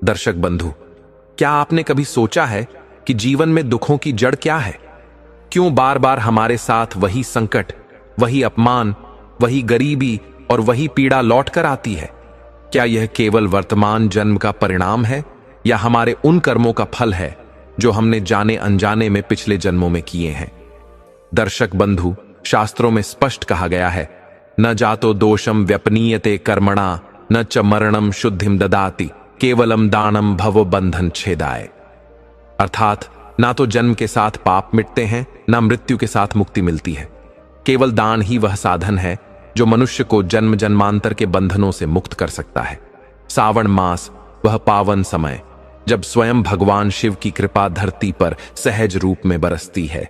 दर्शक बंधु, क्या आपने कभी सोचा है कि जीवन में दुखों की जड़ क्या है? क्यों बार बार हमारे साथ वही संकट, वही अपमान, वही गरीबी और वही पीड़ा लौट कर आती है? क्या यह केवल वर्तमान जन्म का परिणाम है या हमारे उन कर्मों का फल है जो हमने जाने अनजाने में पिछले जन्मों में किए हैं? दर्शक बंधु, शास्त्रों में स्पष्ट कहा गया है, न जातो दोषम व्यपनीयते कर्मणा न च मरणम शुद्धिम ददाति केवलम दानम भव बंधन छेदाय। अर्थात ना तो जन्म के साथ पाप मिटते हैं, ना मृत्यु के साथ मुक्ति मिलती है। केवल दान ही वह साधन है जो मनुष्य को जन्म जन्मांतर के बंधनों से मुक्त कर सकता है। सावन मास वह पावन समय जब स्वयं भगवान शिव की कृपा धरती पर सहज रूप में बरसती है।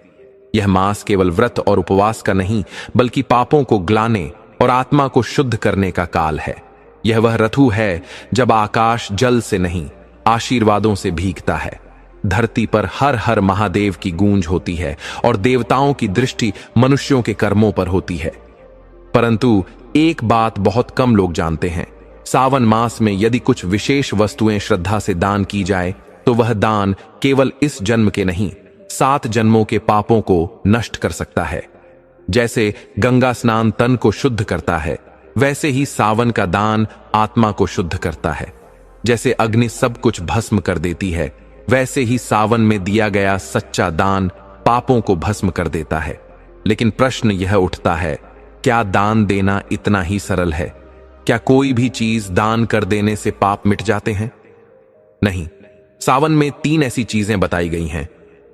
यह मास केवल व्रत और उपवास का नहीं, बल्कि पापों को ग्लाने और आत्मा को शुद्ध करने का काल है। यह वह ऋतु है जब आकाश जल से नहीं, आशीर्वादों से भीगता है। धरती पर हर हर महादेव की गूंज होती है और देवताओं की दृष्टि मनुष्यों के कर्मों पर होती है। परंतु एक बात बहुत कम लोग जानते हैं, सावन मास में यदि कुछ विशेष वस्तुएं श्रद्धा से दान की जाए तो वह दान केवल इस जन्म के नहीं, 7 जन्मों के पापों को नष्ट कर सकता है। जैसे गंगा स्नान तन को शुद्ध करता है, वैसे ही सावन का दान आत्मा को शुद्ध करता है। जैसे अग्नि सब कुछ भस्म कर देती है, वैसे ही सावन में दिया गया सच्चा दान पापों को भस्म कर देता है। लेकिन प्रश्न यह उठता है, क्या दान देना इतना ही सरल है? क्या कोई भी चीज दान कर देने से पाप मिट जाते हैं? नहीं। सावन में 3 ऐसी चीजें बताई गई हैं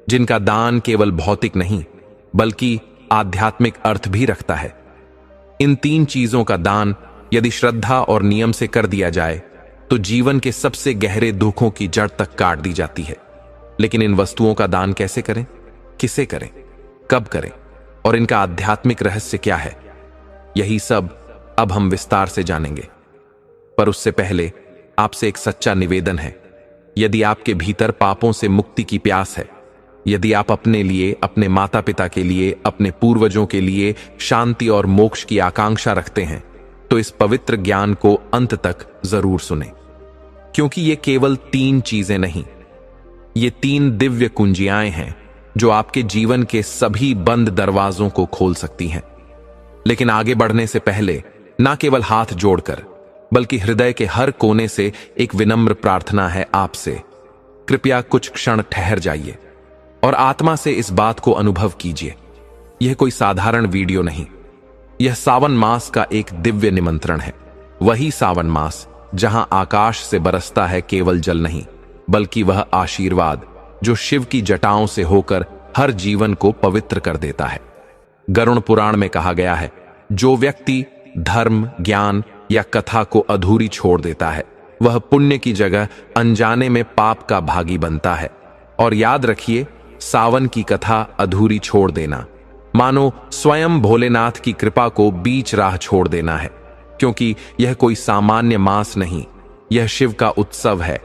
जिनका दान केवल भौतिक नहीं बल्कि आध्यात्मिक अर्थ भी रखता है। इन 3 चीजों का दान यदि श्रद्धा और नियम से कर दिया जाए तो जीवन के सबसे गहरे दुखों की जड़ तक काट दी जाती है। लेकिन इन वस्तुओं का दान कैसे करें, किसे करें, कब करें और इनका आध्यात्मिक रहस्य क्या है, यही सब अब हम विस्तार से जानेंगे। पर उससे पहले आपसे एक सच्चा निवेदन है। यदि आपके भीतर पापों से मुक्ति की प्यास है, यदि आप अपने लिए, अपने माता पिता के लिए, अपने पूर्वजों के लिए शांति और मोक्ष की आकांक्षा रखते हैं, तो इस पवित्र ज्ञान को अंत तक जरूर सुनें। क्योंकि ये केवल 3 चीजें नहीं, ये 3 दिव्य कुंजियाएं हैं जो आपके जीवन के सभी बंद दरवाजों को खोल सकती हैं। लेकिन आगे बढ़ने से पहले ना केवल हाथ जोड़कर बल्कि हृदय के हर कोने से एक विनम्र प्रार्थना है आपसे। कृपया कुछ क्षण ठहर जाइए और आत्मा से इस बात को अनुभव कीजिए। यह कोई साधारण वीडियो नहीं, यह सावन मास का एक दिव्य निमंत्रण है। वही सावन मास जहां आकाश से बरसता है केवल जल नहीं, बल्कि वह आशीर्वाद जो शिव की जटाओं से होकर हर जीवन को पवित्र कर देता है। गरुड़ पुराण में कहा गया है, जो व्यक्ति धर्म, ज्ञान या कथा को अधूरी छोड़ देता है, वह पुण्य की जगह अनजाने में पाप का भागी बनता है। और याद रखिए, सावन की कथा अधूरी छोड़ देना मानो स्वयं भोलेनाथ की कृपा को बीच राह छोड़ देना है। क्योंकि यह कोई सामान्य मास नहीं, यह शिव का उत्सव है।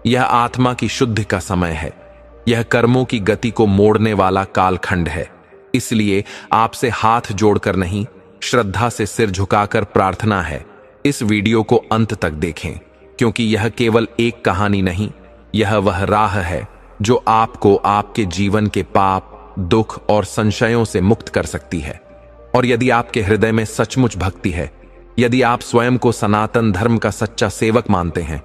यह आत्मा की शुद्धि का समय है। यह कर्मों की गति को मोड़ने वाला कालखंड है। इसलिए आपसे हाथ जोड़कर नहीं, श्रद्धा से सिर झुकाकर प्रार्थना है, इस वीडियो को अंत तक देखें। क्योंकि यह केवल एक कहानी नहीं, यह वह राह है जो आपको आपके जीवन के पाप, दुख और संशयों से मुक्त कर सकती है। और यदि आपके हृदय में सचमुच भक्ति है, यदि आप स्वयं को सनातन धर्म का सच्चा सेवक मानते हैं,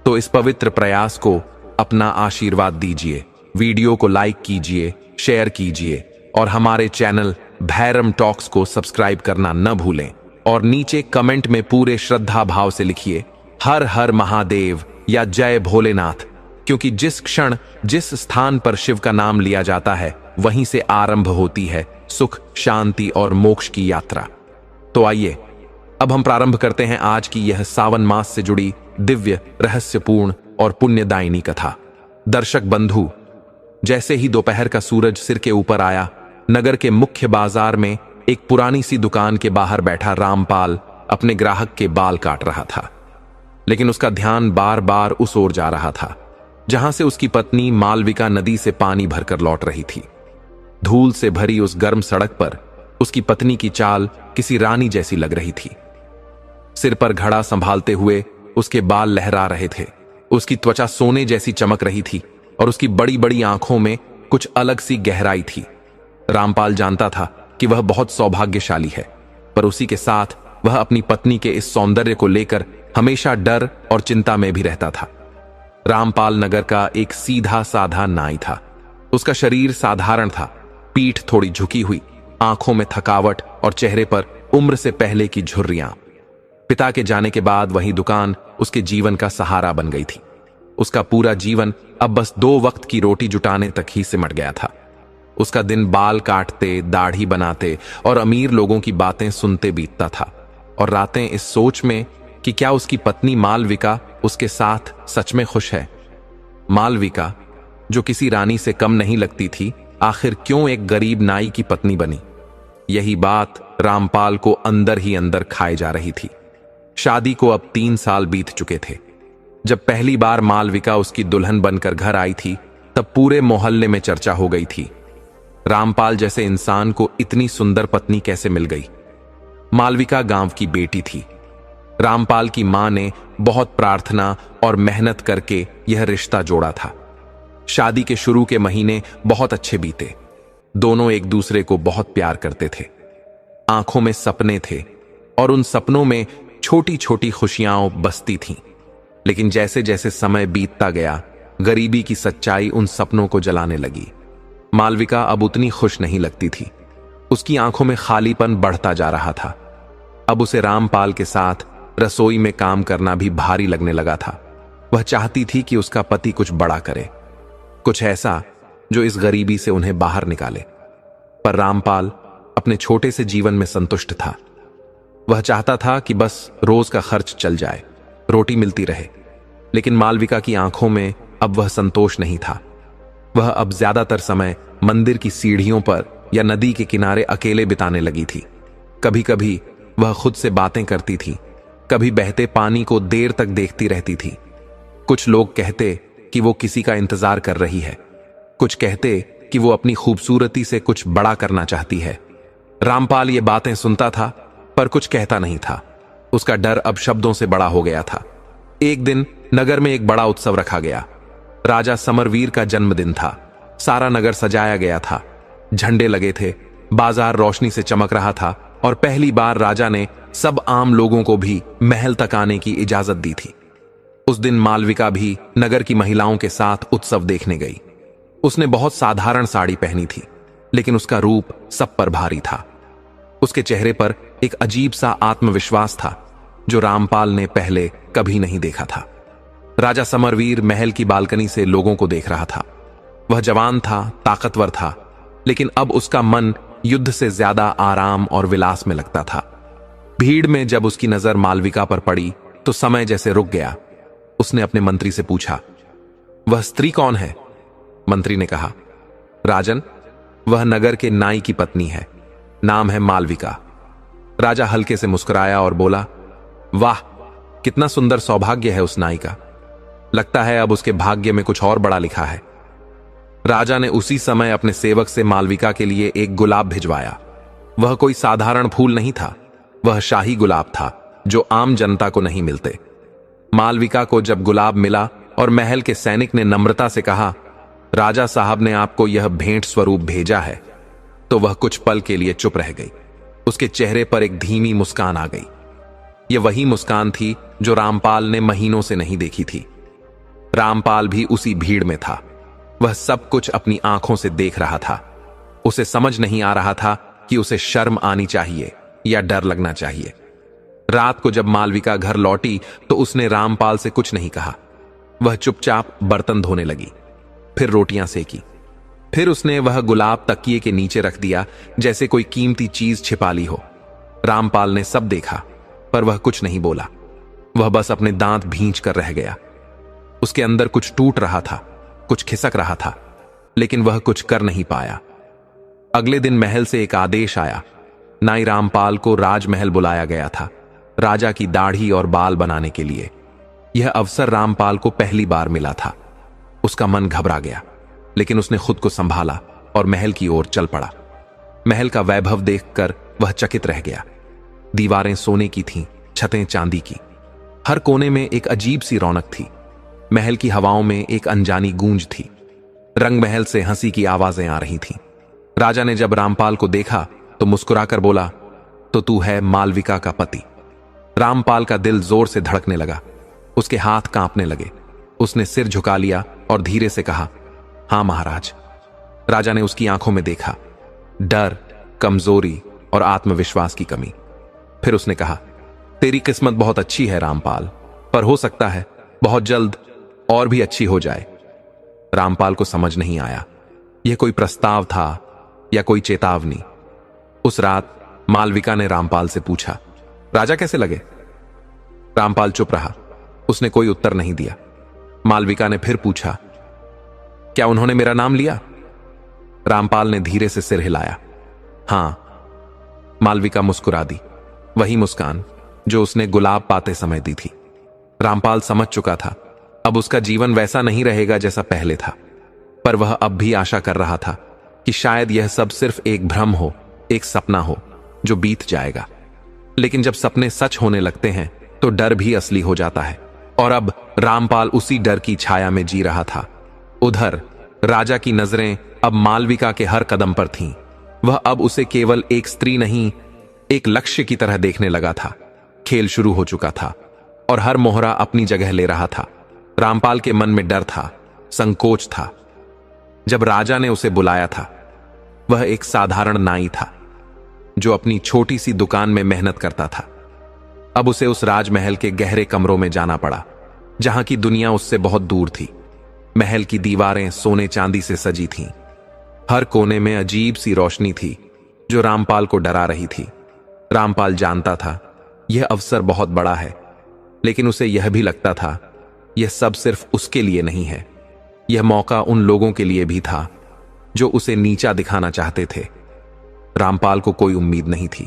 तो इस पवित्र प्रयास को अपना आशीर्वाद दीजिए। वीडियो को लाइक कीजिए, शेयर कीजिए और हमारे चैनल भैरम टॉक्स को सब्सक्राइब करना न भूलें। और नीचे कमेंट में पूरे श्रद्धा भाव से लिखिए, हर हर महादेव या जय भोलेनाथ। क्योंकि जिस क्षण, जिस स्थान पर शिव का नाम लिया जाता है, वहीं से आरंभ होती है सुख, शांति और मोक्ष की यात्रा। तो आइए अब हम प्रारंभ करते हैं आज की यह सावन मास से जुड़ी दिव्य, रहस्यपूर्ण और पुण्यदायिनी कथा। दर्शक बंधु, जैसे ही दोपहर का सूरज सिर के ऊपर आया, नगर के मुख्य बाजार में एक पुरानी सी दुकान के बाहर बैठा रामपाल अपने ग्राहक के बाल काट रहा था। लेकिन उसका ध्यान बार बार उस ओर जा रहा था जहां से उसकी पत्नी मालविका नदी से पानी भरकर लौट रही थी। धूल से भरी उस गर्म सड़क पर उसकी पत्नी की चाल किसी रानी जैसी लग रही थी। सिर पर घड़ा संभालते हुए उसके बाल लहरा रहे थे उसकी त्वचा सोने जैसी चमक रही थी और उसकी बड़ी बड़ी आंखों में कुछ अलग सी गहराई थी। रामपाल जानता था कि वह बहुत सौभाग्यशाली है, पर उसी के साथ वह अपनी पत्नी के इस सौंदर्य को लेकर हमेशा डर और चिंता में भी रहता था। रामपाल नगर का एक सीधा साधा नाई था। उसका शरीर साधारण था, पीठ थोड़ी झुकी हुई, आंखों में थकावट और चेहरे पर उम्र से पहले की झुर्रियां। पिता के जाने के बाद वही दुकान उसके जीवन का सहारा बन गई थी। उसका पूरा जीवन अब बस 2 वक्त की रोटी जुटाने तक ही सिमट गया था। उसका दिन बाल काटते, दाढ़ी बनाते और अमीर लोगों की बातें सुनते बीतता था, और रातें इस सोच में कि क्या उसकी पत्नी मालविका उसके साथ सच में खुश है। मालविका, जो किसी रानी से कम नहीं लगती थी, आखिर क्यों एक गरीब नाई की पत्नी बनी? यही बात रामपाल को अंदर ही अंदर खाए जा रही थी। शादी को अब 3 साल बीत चुके थे। जब पहली बार मालविका उसकी दुल्हन बनकर घर आई थी, तब पूरे मोहल्ले में चर्चा हो गई थी, रामपाल जैसे इंसान को इतनी सुंदर पत्नी कैसे मिल गई। मालविका गांव की बेटी थी। रामपाल की मां ने बहुत प्रार्थना और मेहनत करके यह रिश्ता जोड़ा था। शादी के शुरू के महीने बहुत अच्छे बीते। दोनों एक दूसरे को बहुत प्यार करते थे। आंखों में सपने थे और उन सपनों में छोटी छोटी खुशियां बसती थीं। लेकिन जैसे जैसे समय बीतता गया, गरीबी की सच्चाई उन सपनों को जलाने लगी। मालविका अब उतनी खुश नहीं लगती थी। उसकी आंखों में खालीपन बढ़ता जा रहा था। अब उसे रामपाल के साथ रसोई में काम करना भी भारी लगने लगा था। वह चाहती थी कि उसका पति कुछ बड़ा करे, कुछ ऐसा जो इस गरीबी से उन्हें बाहर निकाले। पर रामपाल अपने छोटे से जीवन में संतुष्ट था। वह चाहता था कि बस रोज का खर्च चल जाए, रोटी मिलती रहे। लेकिन मालविका की आंखों में अब वह संतोष नहीं था। वह अब ज्यादातर समय मंदिर की सीढ़ियों पर या नदी के किनारे अकेले बिताने लगी थी। कभी कभी वह खुद से बातें करती थी, कभी बहते पानी को देर तक देखती रहती थी। कुछ लोग कहते कि वो किसी का इंतजार कर रही है, कुछ कहते कि वो अपनी खूबसूरती से कुछ बड़ा करना चाहती है। रामपाल ये बातें सुनता था, पर कुछ कहता नहीं था। उसका डर अब शब्दों से बड़ा हो गया था। एक दिन नगर में एक बड़ा उत्सव रखा गया। राजा समरवीर का जन्मदिन था। सारा नगर सजाया गया था, झंडे लगे थे, बाजार रोशनी से चमक रहा था, और पहली बार राजा ने सब आम लोगों को भी महल तक आने की इजाजत दी थी। उस दिन मालविका भी नगर की महिलाओं के साथ उत्सव देखने गई। उसने बहुत साधारण साड़ी पहनी थी, लेकिन उसका रूप सब पर भारी था। उसके चेहरे पर एक अजीब सा आत्मविश्वास था जो रामपाल ने पहले कभी नहीं देखा था। राजा समरवीर महल की बालकनी से लोगों को देख रहा था। वह जवान था, ताकतवर था, लेकिन अब उसका मन युद्ध से ज्यादा आराम और विलास में लगता था। भीड़ में जब उसकी नजर मालविका पर पड़ी तो समय जैसे रुक गया। उसने अपने मंत्री से पूछा, वह स्त्री कौन है? मंत्री ने कहा, राजन, वह नगर के नाई की पत्नी है, नाम है मालविका। राजा हल्के से मुस्कुराया और बोला, वाह, कितना सुंदर सौभाग्य है उस नाई का। लगता है अब उसके भाग्य में कुछ और बड़ा लिखा है। राजा ने उसी समय अपने सेवक से मालविका के लिए एक गुलाब भिजवाया। वह कोई साधारण फूल नहीं था, वह शाही गुलाब था जो आम जनता को नहीं मिलते। मालविका को जब गुलाब मिला और महल के सैनिक ने नम्रता से कहा, राजा साहब ने आपको यह भेंट स्वरूप भेजा है, तो वह कुछ पल के लिए चुप रह गई। उसके चेहरे पर एक धीमी मुस्कान आ गई। यह वही मुस्कान थी जो रामपाल ने महीनों से नहीं देखी थी। रामपाल भी उसी भीड़ में था। वह सब कुछ अपनी आंखों से देख रहा था। उसे समझ नहीं आ रहा था कि उसे शर्म आनी चाहिए या डर लगना चाहिए। रात को जब मालविका घर लौटी तो उसने रामपाल से कुछ नहीं कहा। वह चुपचाप बर्तन धोने लगी, फिर रोटियां सेकी, फिर उसने वह गुलाब तकिए के नीचे रख दिया जैसे कोई कीमती चीज छिपा ली हो। रामपाल ने सब देखा, पर वह कुछ नहीं बोला। वह बस अपने दांत भींच कर रह गया। उसके अंदर कुछ टूट रहा था, कुछ खिसक रहा था, लेकिन वह कुछ कर नहीं पाया। अगले दिन महल से एक आदेश आया। नाई रामपाल को राजमहल बुलाया गया था, राजा की दाढ़ी और बाल बनाने के लिए। यह अवसर रामपाल को पहली बार मिला था। उसका मन घबरा गया, लेकिन उसने खुद को संभाला और महल की ओर चल पड़ा। महल का वैभव देखकर वह चकित रह गया। दीवारें सोने की थीं, छतें चांदी की। हर कोने में एक अजीब सी रौनक थी। महल की हवाओं में एक अनजानी गूंज थी। रंग महल से हंसी की आवाजें आ रही थीं। राजा ने जब रामपाल को देखा तो मुस्कुराकर बोला, तो तू है मालविका का पति। रामपाल का दिल जोर से धड़कने लगा, उसके हाथ कांपने लगे। उसने सिर झुका लिया और धीरे से कहा, हां महाराज। राजा ने उसकी आंखों में देखा, डर, कमजोरी और आत्मविश्वास की कमी। फिर उसने कहा, तेरी किस्मत बहुत अच्छी है रामपाल, पर हो सकता है बहुत जल्द और भी अच्छी हो जाए। रामपाल को समझ नहीं आया यह कोई प्रस्ताव था या कोई चेतावनी। उस रात मालविका ने रामपाल से पूछा, राजा कैसे लगे? रामपाल चुप रहा, उसने कोई उत्तर नहीं दिया। मालविका ने फिर पूछा, क्या उन्होंने मेरा नाम लिया? रामपाल ने धीरे से सिर हिलाया, हां। मालविका मुस्कुरा दी, वही मुस्कान जो उसने गुलाब पाते समय दी थी। रामपाल समझ चुका था अब उसका जीवन वैसा नहीं रहेगा जैसा पहले था, पर वह अब भी आशा कर रहा था कि शायद यह सब सिर्फ एक भ्रम हो, एक सपना हो जो बीत जाएगा। लेकिन जब सपने सच होने लगते हैं तो डर भी असली हो जाता है, और अब रामपाल उसी डर की छाया में जी रहा था। उधर राजा की नजरें अब मालविका के हर कदम पर थीं। वह अब उसे केवल एक स्त्री नहीं, एक लक्ष्य की तरह देखने लगा था। खेल शुरू हो चुका था और हर मोहरा अपनी जगह ले रहा था। रामपाल के मन में डर था, संकोच था। जब राजा ने उसे बुलाया था, वह एक साधारण नाई था जो अपनी छोटी सी दुकान में मेहनत करता था। अब उसे उस राजमहल के गहरे कमरों में जाना पड़ा, जहां की दुनिया उससे बहुत दूर थी। महल की दीवारें सोने चांदी से सजी थीं। हर कोने में अजीब सी रोशनी थी जो रामपाल को डरा रही थी। रामपाल जानता था यह अवसर बहुत बड़ा है, लेकिन उसे यह भी लगता था यह सब सिर्फ उसके लिए नहीं है। यह मौका उन लोगों के लिए भी था जो उसे नीचा दिखाना चाहते थे। रामपाल को कोई उम्मीद नहीं थी,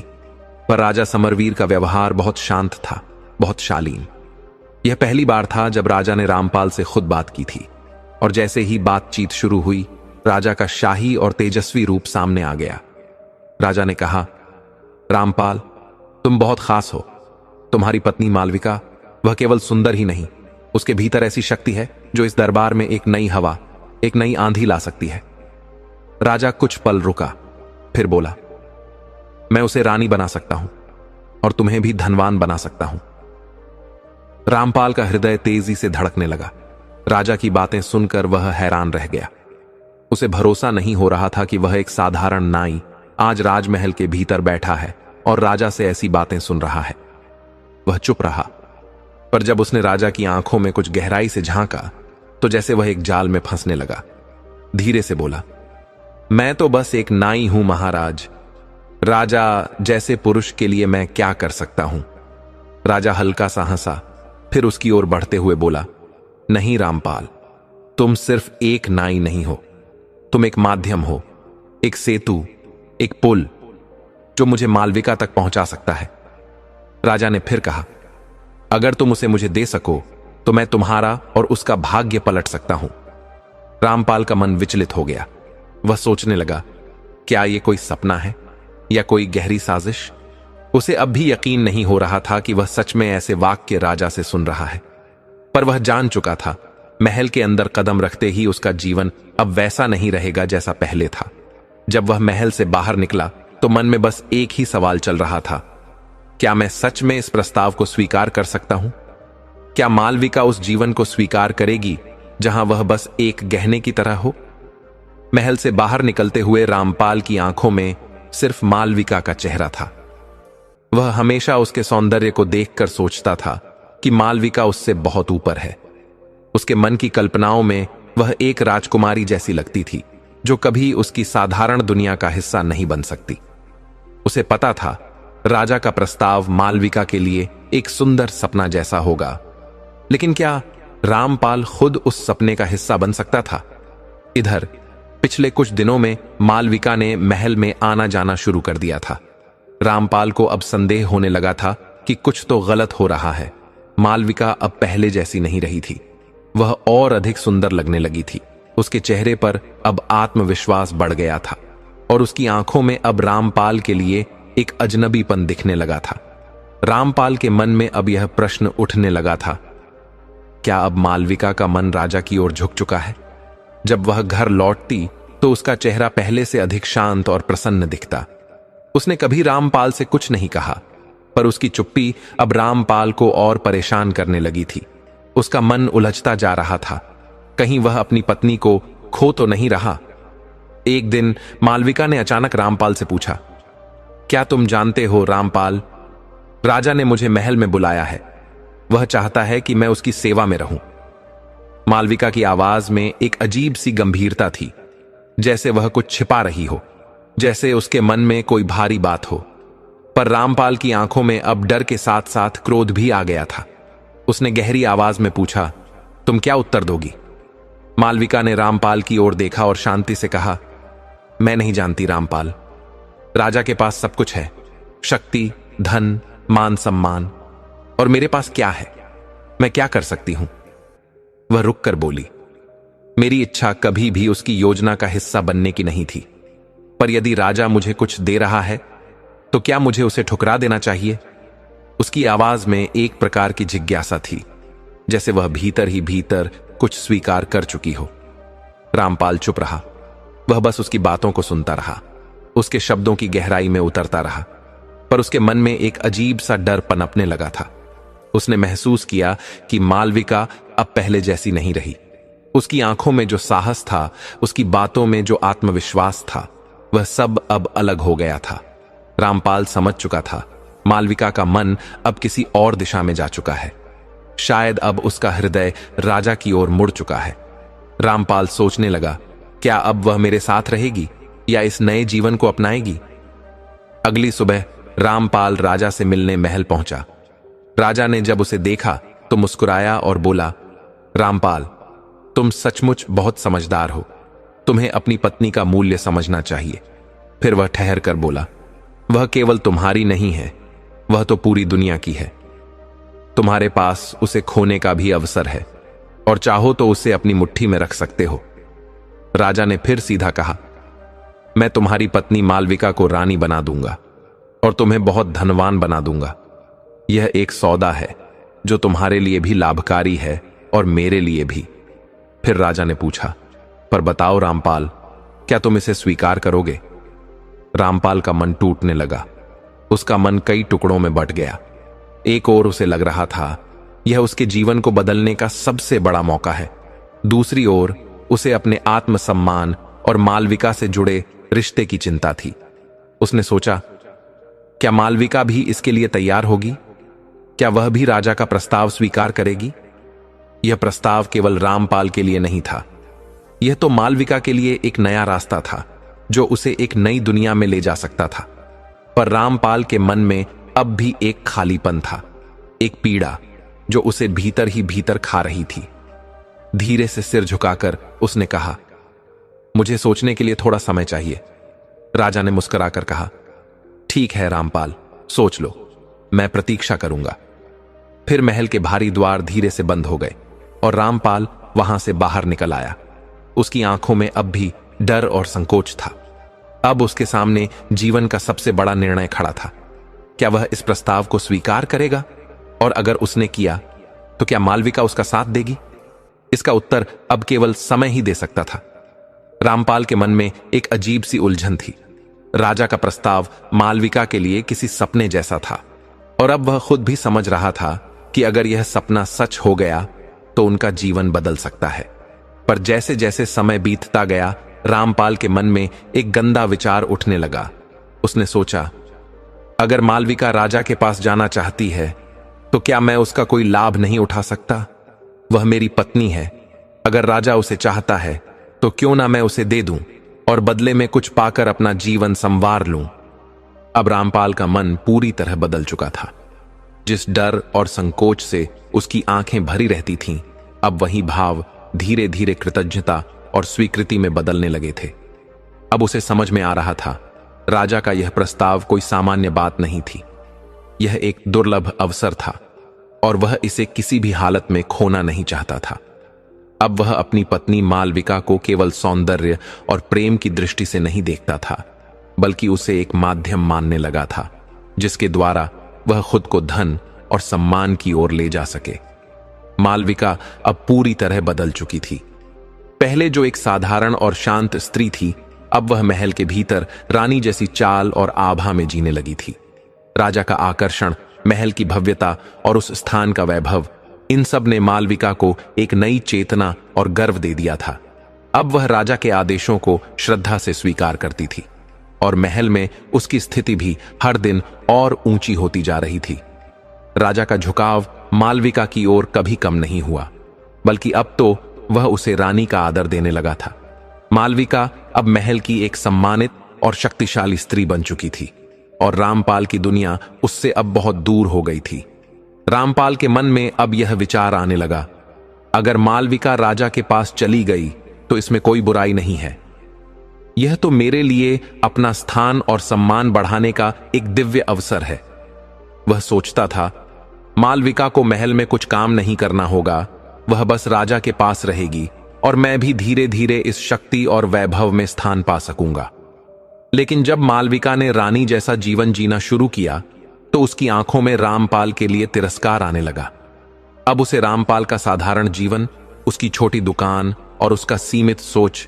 पर राजा समरवीर का व्यवहार बहुत शांत था, बहुत शालीन। यह पहली बार था जब राजा ने रामपाल से खुद बात की थी, और जैसे ही बातचीत शुरू हुई, राजा का शाही और तेजस्वी रूप सामने आ गया। राजा ने कहा, रामपाल, तुम बहुत खास हो। तुम्हारी पत्नी मालविका, वह केवल सुंदर ही नहीं, उसके भीतर ऐसी शक्ति है जो इस दरबार में एक नई हवा, एक नई आंधी ला सकती है। राजा कुछ पल रुका, फिर बोला, मैं उसे रानी बना सकता हूं और तुम्हें भी धनवान बना सकता हूं। रामपाल का हृदय तेजी से धड़कने लगा। राजा की बातें सुनकर वह हैरान रह गया। उसे भरोसा नहीं हो रहा था कि वह एक साधारण नाई आज राजमहल के भीतर बैठा है और राजा से ऐसी बातें सुन रहा है। वह चुप रहा, पर जब उसने राजा की आंखों में कुछ गहराई से झांका तो जैसे वह एक जाल में फंसने लगा। धीरे से बोला, मैं तो बस एक नाई हूं महाराज। राजा जैसे पुरुष के लिए मैं क्या कर सकता हूं? राजा हल्का सा हंसा, फिर उसकी ओर बढ़ते हुए बोला, नहीं रामपाल, तुम सिर्फ एक नाई नहीं हो, तुम एक माध्यम हो, एक सेतु, एक पुल जो मुझे मालविका तक पहुंचा सकता है। राजा ने फिर कहा, अगर तुम उसे मुझे दे सको तो मैं तुम्हारा और उसका भाग्य पलट सकता हूं। रामपाल का मन विचलित हो गया। वह सोचने लगा, क्या यह कोई सपना है या कोई गहरी साजिश? उसे अब भी यकीन नहीं हो रहा था कि वह सच में ऐसे वाक्य राजा से सुन रहा है, पर वह जान चुका था महल के अंदर कदम रखते ही उसका जीवन अब वैसा नहीं रहेगा जैसा पहले था। जब वह महल से बाहर निकला तो मन में बस एक ही सवाल चल रहा था, क्या मैं सच में इस प्रस्ताव को स्वीकार कर सकता हूं? क्या मालविका उस जीवन को स्वीकार करेगी जहां वह बस एक गहने की तरह हो? महल से बाहर निकलते हुए रामपाल की आंखों में सिर्फ मालविका का चेहरा था। वह हमेशा उसके सौंदर्य को देखकर सोचता था कि मालविका उससे बहुत ऊपर है। उसके मन की कल्पनाओं में वह एक राजकुमारी जैसी लगती थी जो कभी उसकी साधारण दुनिया का हिस्सा नहीं बन सकती। उसे पता था राजा का प्रस्ताव मालविका के लिए एक सुंदर सपना जैसा होगा, लेकिन क्या रामपाल खुद उस सपने का हिस्सा बन सकता था? इधर पिछले कुछ दिनों में मालविका ने महल में आना जाना शुरू कर दिया था। रामपाल को अब संदेह होने लगा था कि कुछ तो गलत हो रहा है। मालविका अब पहले जैसी नहीं रही थी, वह और अधिक सुंदर लगने लगी थी। उसके चेहरे पर अब आत्मविश्वास बढ़ गया था और उसकी आंखों में अब रामपाल के लिए एक अजनबीपन दिखने लगा था। रामपाल के मन में अब यह प्रश्न उठने लगा था, क्या अब मालविका का मन राजा की ओर झुक चुका है? जब वह घर लौटती तो उसका चेहरा पहले से अधिक शांत और प्रसन्न दिखता। उसने कभी रामपाल से कुछ नहीं कहा, पर उसकी चुप्पी अब रामपाल को और परेशान करने लगी थी। उसका मन उलझता जा रहा था, कहीं वह अपनी पत्नी को खो तो नहीं रहा। एक दिन मालविका ने अचानक रामपाल से पूछा, क्या तुम जानते हो रामपाल, राजा ने मुझे महल में बुलाया है। वह चाहता है कि मैं उसकी सेवा में रहूं। मालविका की आवाज में एक अजीब सी गंभीरता थी, जैसे वह कुछ छिपा रही हो, जैसे उसके मन में कोई भारी बात हो। पर रामपाल की आंखों में अब डर के साथ साथ क्रोध भी आ गया था। उसने गहरी आवाज में पूछा, तुम क्या उत्तर दोगी? मालविका ने रामपाल की ओर देखा और शांति से कहा, मैं नहीं जानती रामपाल। राजा के पास सब कुछ है, शक्ति, धन, मान सम्मान, और मेरे पास क्या है? मैं क्या कर सकती हूं? वह रुककर बोली, मेरी इच्छा कभी भी उसकी योजना का हिस्सा बनने की नहीं थी, पर यदि राजा मुझे कुछ दे रहा है तो क्या मुझे उसे ठुकरा देना चाहिए? उसकी आवाज में एक प्रकार की जिज्ञासा थी, जैसे वह भीतर ही भीतर कुछ स्वीकार कर चुकी हो। रामपाल चुप रहा। वह बस उसकी बातों को सुनता रहा, उसके शब्दों की गहराई में उतरता रहा, पर उसके मन में एक अजीब सा डर पनपने लगा था। उसने महसूस किया कि मालविका अब पहले जैसी नहीं रही। उसकी आंखों में जो साहस था, उसकी बातों में जो आत्मविश्वास था, वह सब अब अलग हो गया था। रामपाल समझ चुका था, मालविका का मन अब किसी और दिशा में जा चुका है। शायद अब उसका हृदय राजा की ओर मुड़ चुका है। रामपाल सोचने लगा, क्या अब वह मेरे साथ रहेगी या इस नए जीवन को अपनाएगी? अगली सुबह रामपाल राजा से मिलने महल पहुंचा। राजा ने जब उसे देखा तो मुस्कुराया और बोला, रामपाल, तुम सचमुच बहुत समझदार हो। तुम्हें अपनी पत्नी का मूल्य समझना चाहिए। फिर वह ठहर कर बोला, वह केवल तुम्हारी नहीं है, वह तो पूरी दुनिया की है। तुम्हारे पास उसे खोने का भी अवसर है, और चाहो तो उसे अपनी मुट्ठी में रख सकते हो। राजा ने फिर सीधा कहा, मैं तुम्हारी पत्नी मालविका को रानी बना दूंगा और तुम्हें बहुत धनवान बना दूंगा। यह एक सौदा है जो तुम्हारे लिए भी लाभकारी है और मेरे लिए भी। फिर राजा ने पूछा, पर बताओ रामपाल, क्या तुम इसे स्वीकार करोगे? रामपाल का मन टूटने लगा। उसका मन कई टुकड़ों में बंट गया। एक ओर उसे लग रहा था यह उसके जीवन को बदलने का सबसे बड़ा मौका है, दूसरी ओर उसे अपने आत्मसम्मान और मालविका से जुड़े रिश्ते की चिंता थी। उसने सोचा, क्या मालविका भी इसके लिए तैयार होगी? क्या वह भी राजा का प्रस्ताव स्वीकार करेगी? यह प्रस्ताव केवल रामपाल के लिए नहीं था, यह तो मालविका के लिए एक नया रास्ता था जो उसे एक नई दुनिया में ले जा सकता था। पर रामपाल के मन में अब भी एक खालीपन था, एक पीड़ा जो उसे भीतर ही भीतर खा रही थी। धीरे से सिर झुकाकर उसने कहा, मुझे सोचने के लिए थोड़ा समय चाहिए। राजा ने मुस्कुराकर कहा, ठीक है रामपाल, सोच लो, मैं प्रतीक्षा करूंगा। फिर महल के भारी द्वार धीरे से बंद हो गए और रामपाल वहां से बाहर निकल आया। उसकी आंखों में अब भी डर और संकोच था। अब उसके सामने जीवन का सबसे बड़ा निर्णय खड़ा था। क्या वह इस प्रस्ताव को स्वीकार करेगा? और अगर उसने किया तो क्या मालविका उसका साथ देगी? इसका उत्तर अब केवल समय ही दे सकता था। रामपाल के मन में एक अजीब सी उलझन थी। राजा का प्रस्ताव मालविका के लिए किसी सपने जैसा था, और अब वह खुद भी समझ रहा था कि अगर यह सपना सच हो गया तो उनका जीवन बदल सकता है। पर जैसे जैसे समय बीतता गया, रामपाल के मन में एक गंदा विचार उठने लगा। उसने सोचा, अगर मालविका राजा के पास जाना चाहती है तो क्या मैं उसका कोई लाभ नहीं उठा सकता? वह मेरी पत्नी है। अगर राजा उसे चाहता है तो क्यों ना मैं उसे दे दूं और बदले में कुछ पाकर अपना जीवन संवार लूं। अब रामपाल का मन पूरी तरह बदल चुका था। जिस डर और संकोच से उसकी आंखें भरी रहती थीं, अब वही भाव धीरे धीरे कृतज्ञता और स्वीकृति में बदलने लगे थे। अब उसे समझ में आ रहा था, राजा का यह प्रस्ताव कोई सामान्य बात नहीं थी। यह एक दुर्लभ अवसर था और वह इसे किसी भी हालत में खोना नहीं चाहता था। अब वह अपनी पत्नी मालविका को केवल सौंदर्य और प्रेम की दृष्टि से नहीं देखता था, बल्कि उसे एक माध्यम मानने लगा था जिसके द्वारा वह खुद को धन और सम्मान की ओर ले जा सके। मालविका अब पूरी तरह बदल चुकी थी। पहले जो एक साधारण और शांत स्त्री थी, अब वह महल के भीतर रानी जैसी चाल और आभा में जीने लगी थी। राजा का आकर्षण, महल की भव्यता और उस स्थान का वैभव, इन सब ने मालविका को एक नई चेतना और गर्व दे दिया था। अब वह राजा के आदेशों को श्रद्धा से स्वीकार करती थी और महल में उसकी स्थिति भी हर दिन और ऊंची होती जा रही थी। राजा का झुकाव मालविका की ओर कभी कम नहीं हुआ, बल्कि अब तो वह उसे रानी का आदर देने लगा था। मालविका अब महल की एक सम्मानित और शक्तिशाली स्त्री बन चुकी थी और रामपाल की दुनिया उससे अब बहुत दूर हो गई थी। रामपाल के मन में अब यह विचार आने लगा, अगर मालविका राजा के पास चली गई तो इसमें कोई बुराई नहीं है। यह तो मेरे लिए अपना स्थान और सम्मान बढ़ाने का एक दिव्य अवसर है। वह सोचता था, मालविका को महल में कुछ काम नहीं करना होगा, वह बस राजा के पास रहेगी और मैं भी धीरे धीरे इस शक्ति और वैभव में स्थान पा सकूंगा। लेकिन जब मालविका ने रानी जैसा जीवन जीना शुरू किया तो उसकी आंखों में रामपाल के लिए तिरस्कार आने लगा। अब उसे रामपाल का साधारण जीवन, उसकी छोटी दुकान और उसका सीमित सोच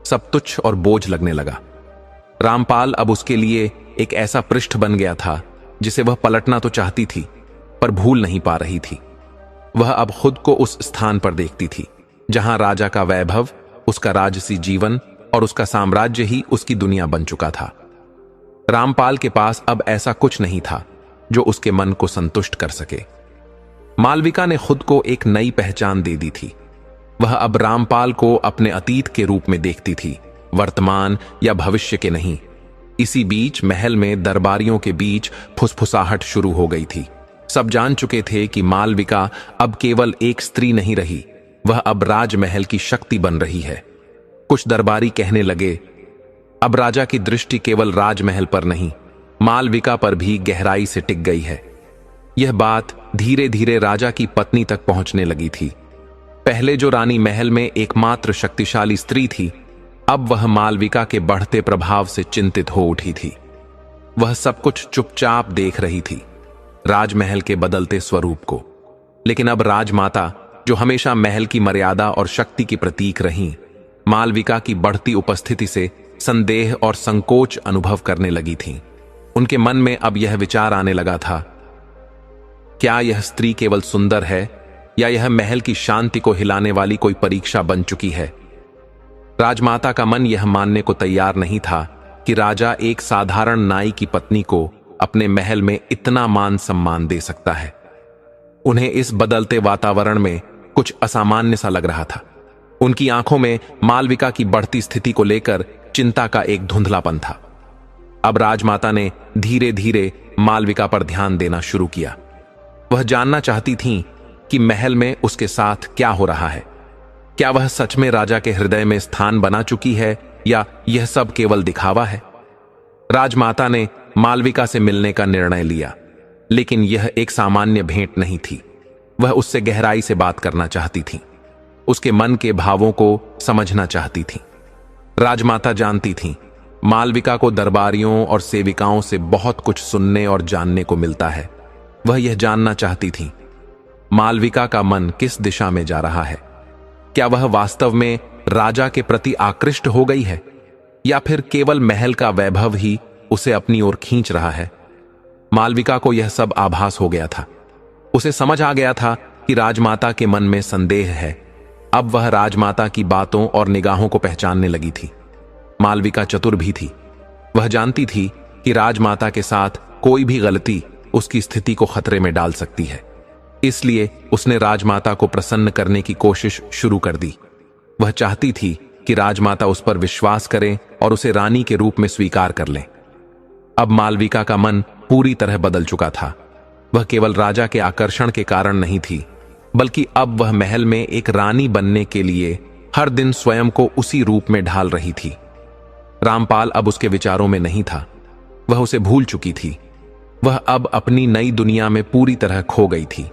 सब तुच्छ और बोझ लगने लगा। रामपाल अब उसके लिए एक ऐसा पृष्ठ बन गया था जिसे वह पलटना तो चाहती थी पर भूल नहीं पा रही थी। वह अब खुद को उस स्थान पर देखती थी जहां राजा का वैभव, उसका राजसी जीवन और उसका साम्राज्य ही उसकी दुनिया बन चुका था। रामपाल के पास अब ऐसा कुछ नहीं था जो उसके मन को संतुष्ट कर सके। मालविका ने खुद को एक नई पहचान दे दी थी। वह अब रामपाल को अपने अतीत के रूप में देखती थी, वर्तमान या भविष्य के नहीं। इसी बीच महल में दरबारियों के बीच फुसफुसाहट शुरू हो गई थी। सब जान चुके थे कि मालविका अब केवल एक स्त्री नहीं रही, वह अब राजमहल की शक्ति बन रही है। कुछ दरबारी कहने लगे, अब राजा की दृष्टि केवल राजमहल पर नहीं, मालविका पर भी गहराई से टिक गई है। यह बात धीरे धीरे राजा की पत्नी तक पहुंचने लगी थी। पहले जो रानी महल में एकमात्र शक्तिशाली स्त्री थी, अब वह मालविका के बढ़ते प्रभाव से चिंतित हो उठी थी। वह सब कुछ चुपचाप देख रही थी, राजमहल के बदलते स्वरूप को। लेकिन अब राजमाता, जो हमेशा महल की मर्यादा और शक्ति की प्रतीक रहीं, मालविका की बढ़ती उपस्थिति से संदेह और संकोच अनुभव करने लगी थीं। उनके मन में अब यह विचार आने लगा था, क्या यह स्त्री केवल सुंदर है या यह महल की शांति को हिलाने वाली कोई परीक्षा बन चुकी है? राजमाता का मन यह मानने को तैयार नहीं था कि राजा एक साधारण नाई की पत्नी को अपने महल में इतना मान सम्मान दे सकता है। उन्हें इस बदलते वातावरण में कुछ असामान्य सा लग रहा था। उनकी आंखों में मालविका की बढ़ती स्थिति को लेकर चिंता का एक धुंधलापन था। अब राजमाता ने धीरे धीरे मालविका पर ध्यान देना शुरू किया। वह जानना चाहती थीं कि महल में उसके साथ क्या हो रहा है। क्या वह सच में राजा के हृदय में स्थान बना चुकी है या यह सब केवल दिखावा है? राजमाता ने मालविका से मिलने का निर्णय लिया, लेकिन यह एक सामान्य भेंट नहीं थी। वह उससे गहराई से बात करना चाहती थी, उसके मन के भावों को समझना चाहती थी। राजमाता जानती थी, मालविका को दरबारियों और सेविकाओं से बहुत कुछ सुनने और जानने को मिलता है। वह यह जानना चाहती थी, मालविका का मन किस दिशा में जा रहा है। क्या वह वास्तव में राजा के प्रति आकृष्ट हो गई है या फिर केवल महल का वैभव ही उसे अपनी ओर खींच रहा है? मालविका को यह सब आभास हो गया था। उसे समझ आ गया था कि राजमाता के मन में संदेह है। अब वह राजमाता की बातों और निगाहों को पहचानने लगी थी। मालविका चतुर भी थी। वह जानती थी कि राजमाता के साथ कोई भी गलती उसकी स्थिति को खतरे में डाल सकती है। इसलिए उसने राजमाता को प्रसन्न करने की कोशिश शुरू कर दी। वह चाहती थी कि राजमाता उस पर विश्वास करें और उसे रानी के रूप में स्वीकार कर लें। अब मालविका का मन पूरी तरह बदल चुका था। वह केवल राजा के आकर्षण के कारण नहीं थी, बल्कि अब वह महल में एक रानी बनने के लिए हर दिन स्वयं को उसी रूप में ढाल रही थी। रामपाल अब उसके विचारों में नहीं था। वह उसे भूल चुकी थी। वह अब अपनी नई दुनिया में पूरी तरह खो गई थी।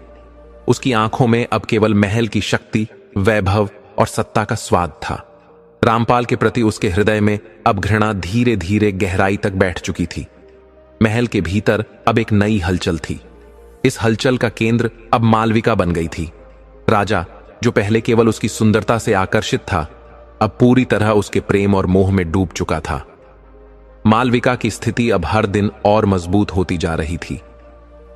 उसकी आंखों में अब केवल महल की शक्ति, वैभव और सत्ता का स्वाद था। रामपाल के प्रति उसके हृदय में अब घृणा धीरे धीरे गहराई तक बैठ चुकी थी। महल के भीतर अब एक नई हलचल थी। इस हलचल का केंद्र अब मालविका बन गई थी। राजा, जो पहले केवल उसकी सुंदरता से आकर्षित था, अब पूरी तरह उसके प्रेम और मोह में डूब चुका था। मालविका की स्थिति अब हर दिन और मजबूत होती जा रही थी।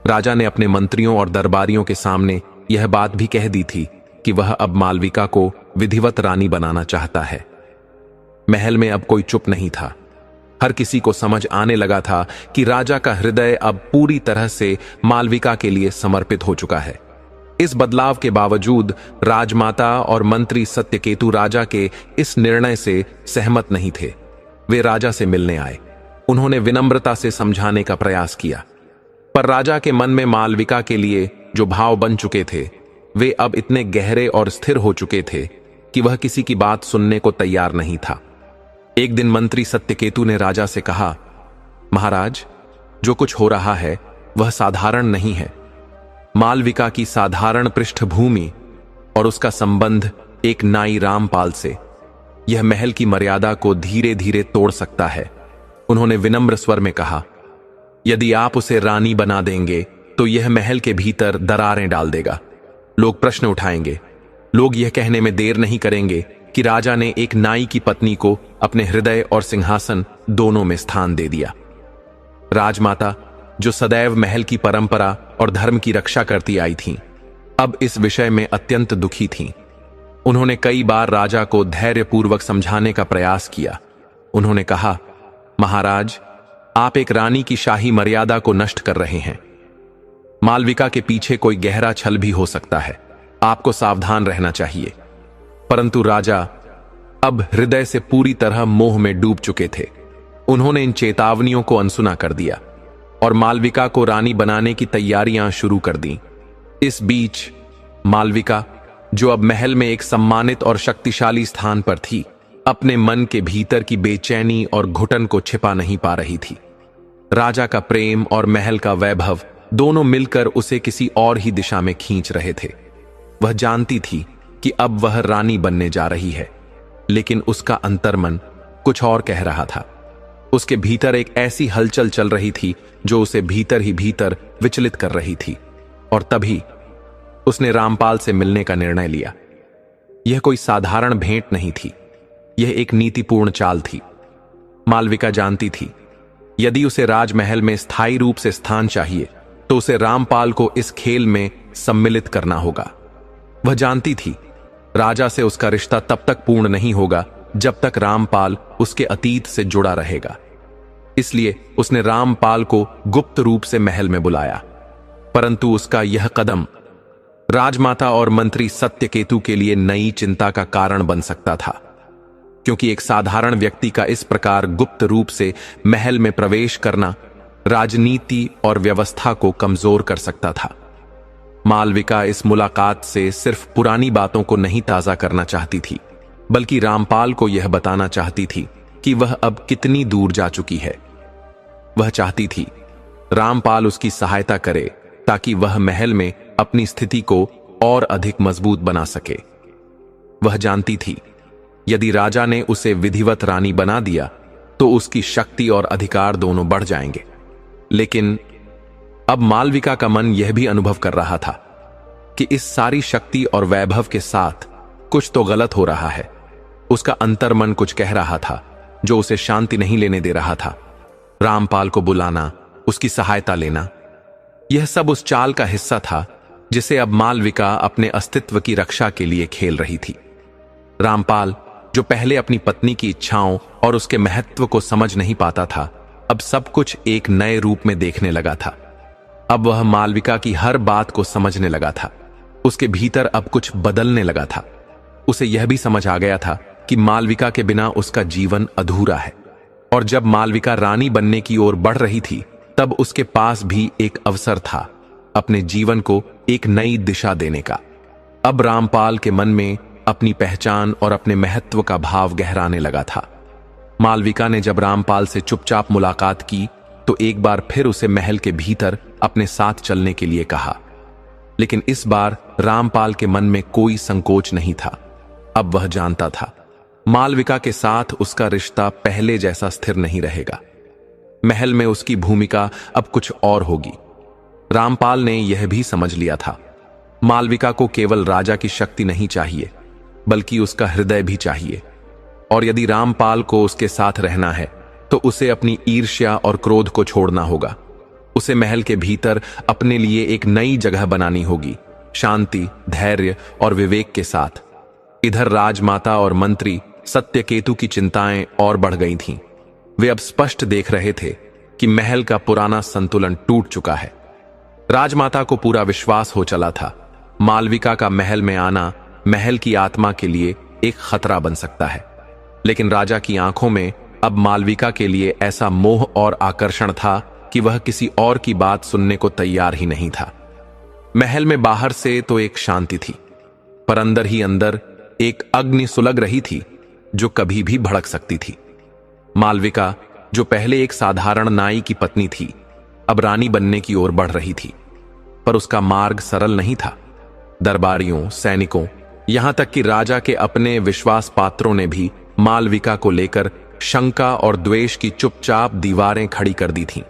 राजा ने अपने मंत्रियों और दरबारियों के सामने यह बात भी कह दी थी कि वह अब मालविका को विधिवत रानी बनाना चाहता है। महल में अब कोई चुप नहीं था। हर किसी को समझ आने लगा था कि राजा का हृदय अब पूरी तरह से मालविका के लिए समर्पित हो चुका है। इस बदलाव के बावजूद राजमाता और मंत्री सत्यकेतु राजा के इस निर्णय से सहमत नहीं थे। वे राजा से मिलने आए। उन्होंने विनम्रता से समझाने का प्रयास किया, पर राजा के मन में मालविका के लिए जो भाव बन चुके थे, वे अब इतने गहरे और स्थिर हो चुके थे कि वह किसी की बात सुनने को तैयार नहीं था। एक दिन मंत्री सत्यकेतु ने राजा से कहा, महाराज, जो कुछ हो रहा है वह साधारण नहीं है। मालविका की साधारण पृष्ठभूमि और उसका संबंध एक नाई रामपाल से यह महल की मर्यादा को धीरे धीरे तोड़ सकता है। उन्होंने विनम्र स्वर में कहा, यदि आप उसे रानी बना देंगे तो यह महल के भीतर दरारें डाल देगा। लोग प्रश्न उठाएंगे। लोग यह कहने में देर नहीं करेंगे कि राजा ने एक नाई की पत्नी को अपने हृदय और सिंहासन दोनों में स्थान दे दिया। राजमाता, जो सदैव महल की परंपरा और धर्म की रक्षा करती आई थीं, अब इस विषय में अत्यंत दुखी थीं। उन्होंने कई बार राजा को धैर्यपूर्वक समझाने का प्रयास किया। उन्होंने कहा, महाराज, आप एक रानी की शाही मर्यादा को नष्ट कर रहे हैं। मालविका के पीछे कोई गहरा छल भी हो सकता है। आपको सावधान रहना चाहिए। परंतु राजा अब हृदय से पूरी तरह मोह में डूब चुके थे। उन्होंने इन चेतावनियों को अनसुना कर दिया और मालविका को रानी बनाने की तैयारियां शुरू कर दी। इस बीच मालविका, जो अब महल में एक सम्मानित और शक्तिशाली स्थान पर थी, अपने मन के भीतर की बेचैनी और घुटन को छिपा नहीं पा रही थी। राजा का प्रेम और महल का वैभव दोनों मिलकर उसे किसी और ही दिशा में खींच रहे थे। वह जानती थी कि अब वह रानी बनने जा रही है, लेकिन उसका अंतर्मन कुछ और कह रहा था। उसके भीतर एक ऐसी हलचल चल रही थी जो उसे भीतर ही भीतर विचलित कर रही थी। और तभी उसने रामपाल से मिलने का निर्णय लिया। यह कोई साधारण भेंट नहीं थी, यह एक नीतिपूर्ण चाल थी। मालविका जानती थी, यदि उसे राजमहल में स्थायी रूप से स्थान चाहिए तो उसे रामपाल को इस खेल में सम्मिलित करना होगा। वह जानती थी, राजा से उसका रिश्ता तब तक पूर्ण नहीं होगा जब तक रामपाल उसके अतीत से जुड़ा रहेगा। इसलिए उसने रामपाल को गुप्त रूप से महल में बुलाया। परंतु उसका यह कदम राजमाता और मंत्री सत्यकेतु के लिए नई चिंता का कारण बन सकता था, क्योंकि एक साधारण व्यक्ति का इस प्रकार गुप्त रूप से महल में प्रवेश करना राजनीति और व्यवस्था को कमजोर कर सकता था। मालविका इस मुलाकात से सिर्फ पुरानी बातों को नहीं ताजा करना चाहती थी, बल्कि रामपाल को यह बताना चाहती थी कि वह अब कितनी दूर जा चुकी है। वह चाहती थी रामपाल उसकी सहायता करे ताकि वह महल में अपनी स्थिति को और अधिक मजबूत बना सके। वह जानती थी, यदि राजा ने उसे विधिवत रानी बना दिया तो उसकी शक्ति और अधिकार दोनों बढ़ जाएंगे। लेकिन अब मालविका का मन यह भी अनुभव कर रहा था कि इस सारी शक्ति और वैभव के साथ कुछ तो गलत हो रहा है। उसका अंतर्मन कुछ कह रहा था जो उसे शांति नहीं लेने दे रहा था। रामपाल को बुलाना, उसकी सहायता लेना, यह सब उस चाल का हिस्सा था जिसे अब मालविका अपने अस्तित्व की रक्षा के लिए खेल रही थी। रामपाल, जो पहले अपनी पत्नी की इच्छाओं और उसके महत्व को समझ नहीं पाता था, अब सब कुछ एक नए रूप में देखने लगा था। अब वह मालविका की हर बात को समझने लगा था। उसके भीतर अब कुछ बदलने लगा था। उसे यह भी समझ आ गया था कि मालविका के बिना उसका जीवन अधूरा है। और जब मालविका रानी बनने की ओर बढ़ रही थी, तब उसके पास भी एक अवसर था अपने जीवन को एक नई दिशा देने का। अब रामपाल के मन में अपनी पहचान और अपने महत्व का भाव गहराने लगा था। मालविका ने जब रामपाल से चुपचाप मुलाकात की तो एक बार फिर उसे महल के भीतर अपने साथ चलने के लिए कहा। लेकिन इस बार रामपाल के मन में कोई संकोच नहीं था। अब वह जानता था, मालविका के साथ उसका रिश्ता पहले जैसा स्थिर नहीं रहेगा। महल में उसकी भूमिका अब कुछ और होगी। रामपाल ने यह भी समझ लिया था, मालविका को केवल राजा की शक्ति नहीं चाहिए, बल्कि उसका हृदय भी चाहिए। और यदि रामपाल को उसके साथ रहना है तो उसे अपनी ईर्ष्या और क्रोध को छोड़ना होगा। उसे महल के भीतर अपने लिए एक नई जगह बनानी होगी, शांति, धैर्य और विवेक के साथ। इधर राजमाता और मंत्री सत्यकेतु की चिंताएं और बढ़ गई थीं। वे अब स्पष्ट देख रहे थे कि महल का पुराना संतुलन टूट चुका है। राजमाता को पूरा विश्वास हो चला था, मालविका का महल में आना महल की आत्मा के लिए एक खतरा बन सकता है। लेकिन राजा की आंखों में अब मालविका के लिए ऐसा मोह और आकर्षण था कि वह किसी और की बात सुनने को तैयार ही नहीं था। महल में बाहर से तो एक शांति थी, पर अंदर ही अंदर एक अग्नि सुलग रही थी जो कभी भी भड़क सकती थी। मालविका, जो पहले एक साधारण नाई की पत्नी थी, अब रानी बनने की ओर बढ़ रही थी। पर उसका मार्ग सरल नहीं था। दरबारियों, सैनिकों, यहां तक कि राजा के अपने विश्वास पात्रों ने भी मालविका को लेकर शंका और द्वेष की चुपचाप दीवारें खड़ी कर दी थीं।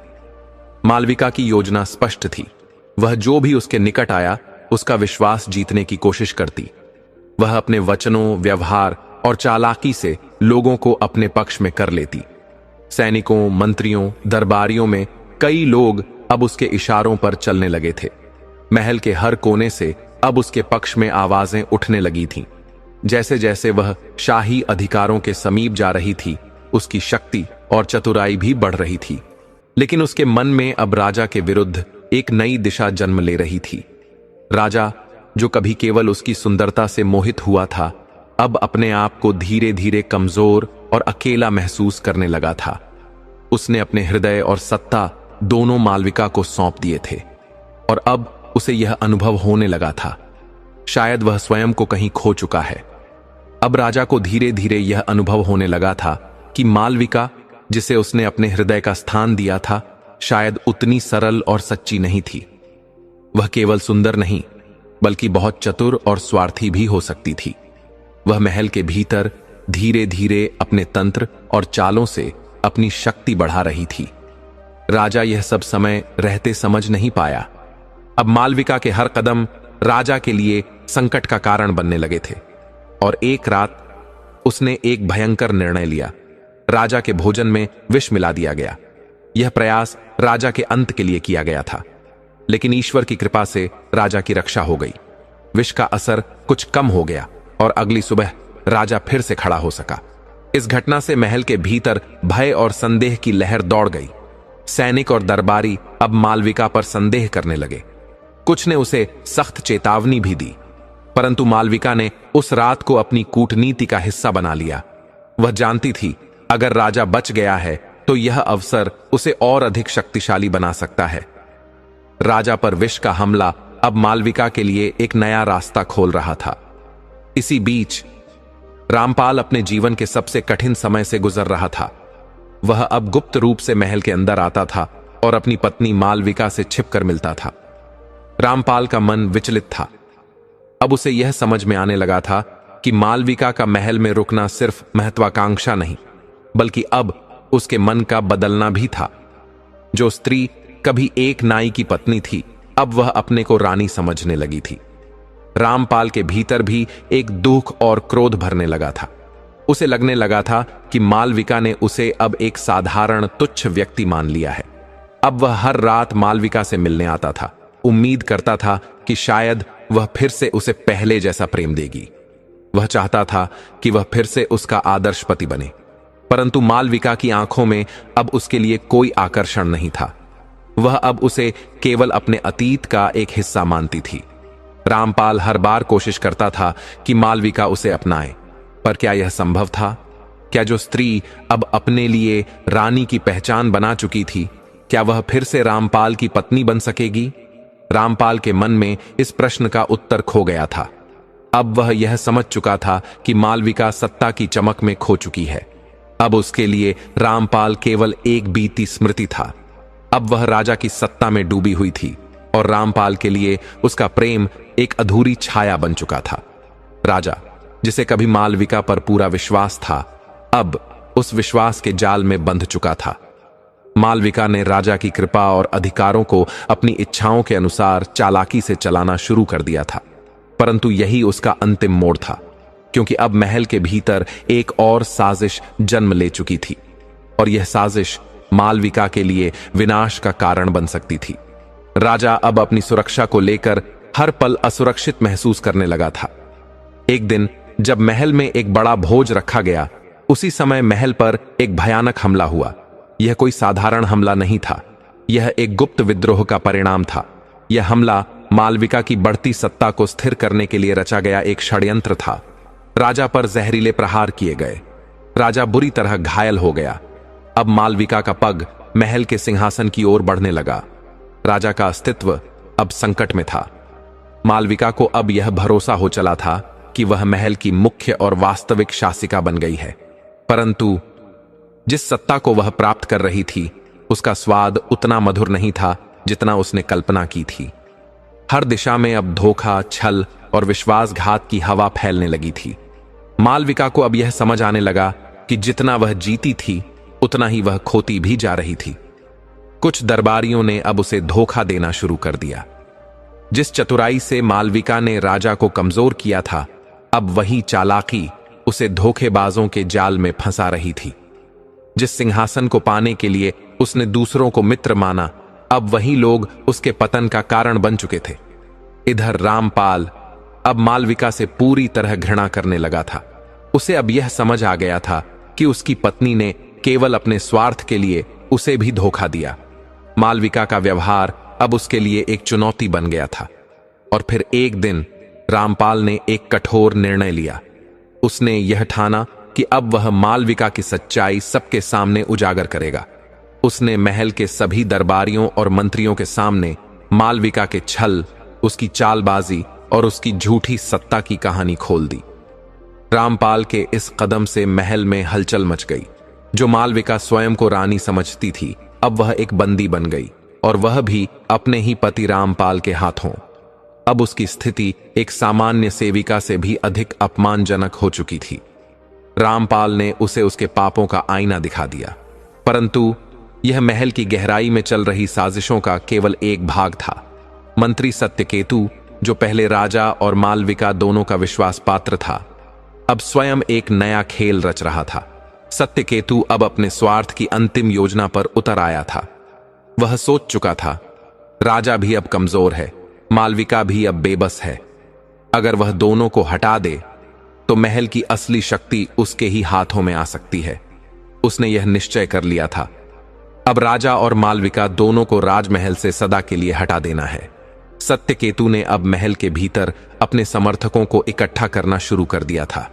मालविका की योजना स्पष्ट थी। वह जो भी उसके निकट आया उसका विश्वास जीतने की कोशिश करती। वह अपने वचनों, व्यवहार और चालाकी से लोगों को अपने पक्ष में कर लेती। सैनिकों, मंत्रियों, दरबारियों में कई लोग अब उसके इशारों पर चलने लगे थे। महल के हर कोने से अब उसके पक्ष में आवाजें उठने लगी थीं। जैसे जैसे वह शाही अधिकारों के समीप जा रही थी, उसकी शक्ति और चतुराई भी बढ़ रही थी। लेकिन उसके मन में अब राजा के विरुद्ध एक नई दिशा जन्म ले रही थी। राजा, जो कभी केवल उसकी सुंदरता से मोहित हुआ था, अब अपने आप को धीरे धीरे कमजोर और अकेला महसूस करने लगा था। उसने अपने हृदय और सत्ता दोनों मालविका को सौंप दिए थे और अब उसे यह अनुभव होने लगा था, शायद वह स्वयं को कहीं खो चुका है। अब राजा को धीरे धीरे यह अनुभव होने लगा था कि मालविका, जिसे उसने अपने हृदय का स्थान दिया था, शायद उतनी सरल और सच्ची नहीं थी। वह केवल सुंदर नहीं, बल्कि बहुत चतुर और स्वार्थी भी हो सकती थी। वह महल के भीतर धीरे धीरे अपने तंत्र और चालों से अपनी शक्ति बढ़ा रही थी। राजा यह सब समय रहते समझ नहीं पाया। अब मालविका के हर कदम राजा के लिए संकट का कारण बनने लगे थे। और एक रात उसने एक भयंकर निर्णय लिया। राजा के भोजन में विष मिला दिया गया। यह प्रयास राजा के अंत के लिए किया गया था, लेकिन ईश्वर की कृपा से राजा की रक्षा हो गई। विष का असर कुछ कम हो गया और अगली सुबह राजा फिर से खड़ा हो सका। इस घटना से महल के भीतर भय और संदेह की लहर दौड़ गई। सैनिक और दरबारी अब मालविका पर संदेह करने लगे। कुछ ने उसे सख्त चेतावनी भी दी, परंतु मालविका ने उस रात को अपनी कूटनीति का हिस्सा बना लिया। वह जानती थी, अगर राजा बच गया है तो यह अवसर उसे और अधिक शक्तिशाली बना सकता है। राजा पर विष का हमला अब मालविका के लिए एक नया रास्ता खोल रहा था। इसी बीच रामपाल अपने जीवन के सबसे कठिन समय से गुजर रहा था। वह अब गुप्त रूप से महल के अंदर आता था और अपनी पत्नी मालविका से छिपकर मिलता था। रामपाल का मन विचलित था। अब उसे यह समझ में आने लगा था कि मालविका का महल में रुकना सिर्फ महत्वाकांक्षा नहीं, बल्कि अब उसके मन का बदलना भी था। जो स्त्री कभी एक नाई की पत्नी थी, अब वह अपने को रानी समझने लगी थी। रामपाल के भीतर भी एक दुख और क्रोध भरने लगा था। उसे लगने लगा था कि मालविका ने उसे अब एक साधारण तुच्छ व्यक्ति मान लिया है। अब वह हर रात मालविका से मिलने आता था, उम्मीद करता था कि शायद वह फिर से उसे पहले जैसा प्रेम देगी। वह चाहता था कि वह फिर से उसका आदर्श पति बने, परंतु मालविका की आंखों में अब उसके लिए कोई आकर्षण नहीं था। वह अब उसे केवल अपने अतीत का एक हिस्सा मानती थी। रामपाल हर बार कोशिश करता था कि मालविका उसे अपनाए, पर क्या यह संभव था? क्या जो स्त्री अब अपने लिए रानी की पहचान बना चुकी थी, क्या वह फिर से रामपाल की पत्नी बन सकेगी? रामपाल के मन में इस प्रश्न का उत्तर खो गया था। अब वह यह समझ चुका था कि मालविका सत्ता की चमक में खो चुकी है। अब उसके लिए रामपाल केवल एक बीती स्मृति था। अब वह राजा की सत्ता में डूबी हुई थी और रामपाल के लिए उसका प्रेम एक अधूरी छाया बन चुका था। राजा, जिसे कभी मालविका पर पूरा विश्वास था, अब उस विश्वास के जाल में बंध चुका था। मालविका ने राजा की कृपा और अधिकारों को अपनी इच्छाओं के अनुसार चालाकी से चलाना शुरू कर दिया था, परंतु यही उसका अंतिम मोड़ था, क्योंकि अब महल के भीतर एक और साजिश जन्म ले चुकी थी, और यह साजिश मालविका के लिए विनाश का कारण बन सकती थी। राजा अब अपनी सुरक्षा को लेकर हर पल असुरक्षित महसूस करने लगा था। एक दिन जब महल में एक बड़ा भोज रखा गया, उसी समय महल पर एक भयानक हमला हुआ। यह कोई साधारण हमला नहीं था, यह एक गुप्त विद्रोह का परिणाम था। यह हमला मालविका की बढ़ती सत्ता को स्थिर करने के लिए रचा गया एक षड्यंत्र था। राजा पर जहरीले प्रहार किए गए। राजा बुरी तरह घायल हो गया। अब मालविका का पग महल के सिंहासन की ओर बढ़ने लगा। राजा का अस्तित्व अब संकट में था। मालविका को अब यह भरोसा हो चला था कि वह महल की मुख्य और वास्तविक शासिका बन गई है, परंतु जिस सत्ता को वह प्राप्त कर रही थी उसका स्वाद उतना मधुर नहीं था जितना उसने कल्पना की थी। हर दिशा में अब धोखा, छल और विश्वासघात की हवा फैलने लगी थी। मालविका को अब यह समझ आने लगा कि जितना वह जीती थी उतना ही वह खोती भी जा रही थी। कुछ दरबारियों ने अब उसे धोखा देना शुरू कर दिया। जिस चतुराई से मालविका ने राजा को कमजोर किया था, अब वही चालाकी उसे धोखेबाजों के जाल में फंसा रही थी। जिस सिंहासन को पाने के लिए उसने दूसरों को मित्र माना, अब वही लोग उसके पतन का कारण बन चुके थे। इधर रामपाल अब मालविका से पूरी तरह घृणा करने लगा था। उसे अब यह समझ आ गया था कि उसकी पत्नी ने केवल अपने स्वार्थ के लिए उसे भी धोखा दिया। मालविका का व्यवहार अब उसके लिए एक चुनौती बन गया था। और फिर एक दिन रामपाल ने एक कठोर निर्णय लिया। उसने यह ठाना कि अब वह मालविका की सच्चाई सबके सामने उजागर करेगा। उसने महल के सभी दरबारियों और मंत्रियों के सामने मालविका के छल, उसकी चालबाजी और उसकी झूठी सत्ता की कहानी खोल दी। रामपाल के इस कदम से महल में हलचल मच गई। जो मालविका स्वयं को रानी समझती थी, अब वह एक बंदी बन गई, और वह भी अपने ही पति रामपाल के हाथों। अब उसकी स्थिति एक सामान्य सेविका से भी अधिक अपमानजनक हो चुकी थी। रामपाल ने उसे उसके पापों का आईना दिखा दिया, परंतु यह महल की गहराई में चल रही साजिशों का केवल एक भाग था। मंत्री सत्यकेतु, जो पहले राजा और मालविका दोनों का विश्वास पात्र था, अब स्वयं एक नया खेल रच रहा था। सत्यकेतु अब अपने स्वार्थ की अंतिम योजना पर उतर आया था। वह सोच चुका था, राजा भी अब कमजोर है, मालविका भी अब बेबस है। अगर वह दोनों को हटा दे तो महल की असली शक्ति उसके ही हाथों में आ सकती है। उसने यह निश्चय कर लिया था। अब राजा और मालविका दोनों को राजमहल से सदा के लिए हटा देना है। सत्यकेतु ने अब महल के भीतर अपने समर्थकों को इकट्ठा करना शुरू कर दिया था।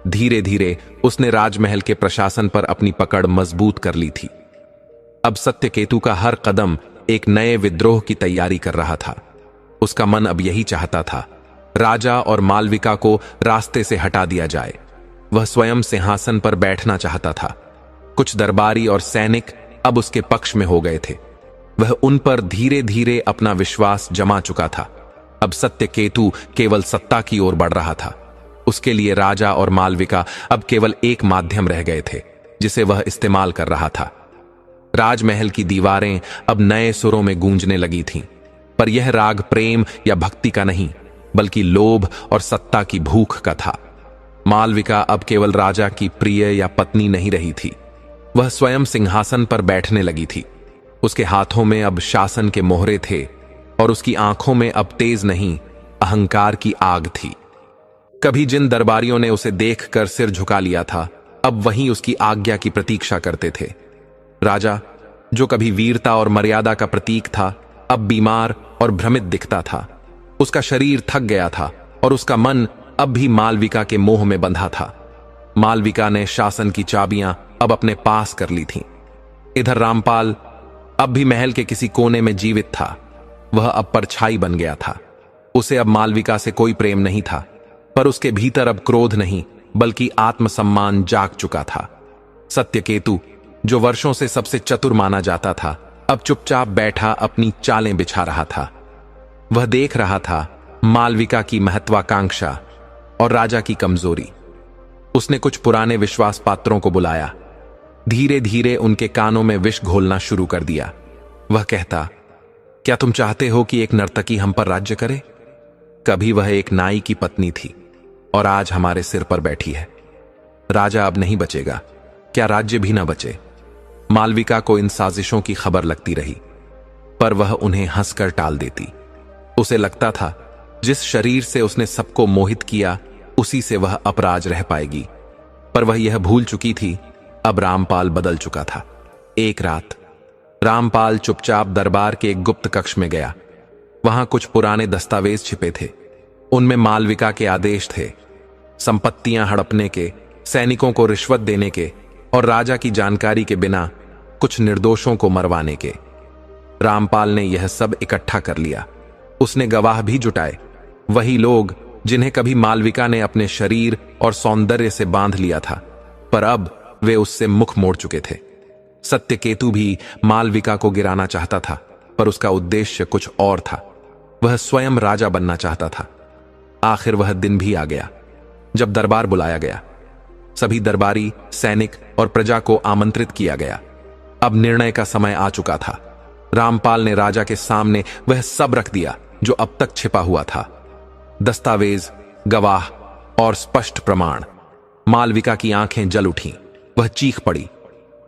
धीरे धीरे उसने राजमहल के प्रशासन पर अपनी पकड़ मजबूत कर ली थी। अब सत्यकेतु का हर कदम एक नए विद्रोह की तैयारी कर रहा था। उसका मन अब यही चाहता था, राजा और मालविका को रास्ते से हटा दिया जाए। वह स्वयं सिंहासन पर बैठना चाहता था। कुछ दरबारी और सैनिक अब उसके पक्ष में हो गए थे। वह उन पर धीरे धीरे अपना विश्वास जमा चुका था। अब सत्यकेतु केवल सत्ता की ओर बढ़ रहा था। उसके लिए राजा और मालविका अब केवल एक माध्यम रह गए थे, जिसे वह इस्तेमाल कर रहा था। राजमहल की दीवारें अब नए सुरों में गूंजने लगी थीं, पर यह राग प्रेम या भक्ति का नहीं, बल्कि लोभ और सत्ता की भूख का था। मालविका अब केवल राजा की प्रिय या पत्नी नहीं रही थी, वह स्वयं सिंहासन पर बैठने लगी थी। उसके हाथों में अब शासन के मोहरे थे, और उसकी आंखों में अब तेज नहीं, अहंकार की आग थी। कभी जिन दरबारियों ने उसे देखकर सिर झुका लिया था, अब वहीं उसकी आज्ञा की प्रतीक्षा करते थे। राजा, जो कभी वीरता और मर्यादा का प्रतीक था, अब बीमार और भ्रमित दिखता था। उसका शरीर थक गया था और उसका मन अब भी मालविका के मोह में बंधा था। मालविका ने शासन की चाबियां अब अपने पास कर ली थीं। इधर रामपाल अब भी महल के किसी कोने में जीवित था। वह अब परछाई बन गया था। उसे अब मालविका से कोई प्रेम नहीं था, पर उसके भीतर अब क्रोध नहीं, बल्कि आत्मसम्मान जाग चुका था। सत्यकेतु, जो वर्षों से सबसे चतुर माना जाता था, अब चुपचाप बैठा अपनी चालें बिछा रहा था। वह देख रहा था मालविका की महत्वाकांक्षा और राजा की कमजोरी। उसने कुछ पुराने विश्वास पात्रों को बुलाया। धीरे धीरे उनके कानों में विष घोलना शुरू कर दिया। वह कहता, क्या तुम चाहते हो कि एक नर्तकी हम पर राज्य करे? कभी वह एक नाई की पत्नी थी और आज हमारे सिर पर बैठी है। राजा अब नहीं बचेगा, क्या राज्य भी ना बचे? मालविका को इन साजिशों की खबर लगती रही, पर वह उन्हें हंसकर टाल देती। उसे लगता था जिस शरीर से उसने सबको मोहित किया उसी से वह अपराज रह पाएगी, पर वह यह भूल चुकी थी अब रामपाल बदल चुका था। एक रात रामपाल चुपचाप दरबार के एक गुप्त कक्ष में गया। वहां कुछ पुराने दस्तावेज छिपे थे। उनमें मालविका के आदेश थे, संपत्तियां हड़पने के, सैनिकों को रिश्वत देने के और राजा की जानकारी के बिना कुछ निर्दोषों को मरवाने के। रामपाल ने यह सब इकट्ठा कर लिया। उसने गवाह भी जुटाए, वही लोग जिन्हें कभी मालविका ने अपने शरीर और सौंदर्य से बांध लिया था, पर अब वे उससे मुख मोड़ चुके थे। सत्यकेतु भी मालविका को गिराना चाहता था, पर उसका उद्देश्य कुछ और था। वह स्वयं राजा बनना चाहता था। आखिर वह दिन भी आ गया जब दरबार बुलाया गया। सभी दरबारी, सैनिक और प्रजा को आमंत्रित किया गया। अब निर्णय का समय आ चुका था। रामपाल ने राजा के सामने वह सब रख दिया जो अब तक छिपा हुआ था, दस्तावेज, गवाह और स्पष्ट प्रमाण। मालविका की आंखें जल उठीं। वह चीख पड़ी,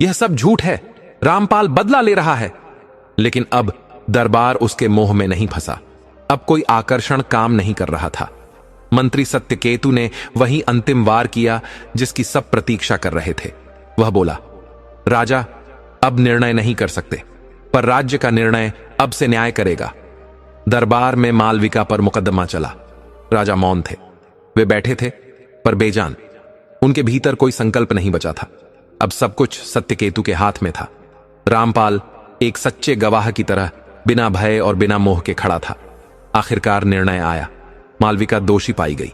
यह सब झूठ है, रामपाल बदला ले रहा है। लेकिन अब दरबार उसके मोह में नहीं फंसा। अब कोई आकर्षण काम नहीं कर रहा था। मंत्री सत्यकेतु ने वही अंतिम वार किया जिसकी सब प्रतीक्षा कर रहे थे। वह बोला, राजा अब निर्णय नहीं कर सकते, पर राज्य का निर्णय अब से न्याय करेगा। दरबार में मालविका पर मुकदमा चला। राजा मौन थे। वे बैठे थे पर बेजान। उनके भीतर कोई संकल्प नहीं बचा था। अब सब कुछ सत्यकेतु के हाथ में था। रामपाल एक सच्चे गवाह की तरह बिना भय और बिना मोह के खड़ा था। आखिरकार निर्णय आया। मालविका दोषी पाई गई।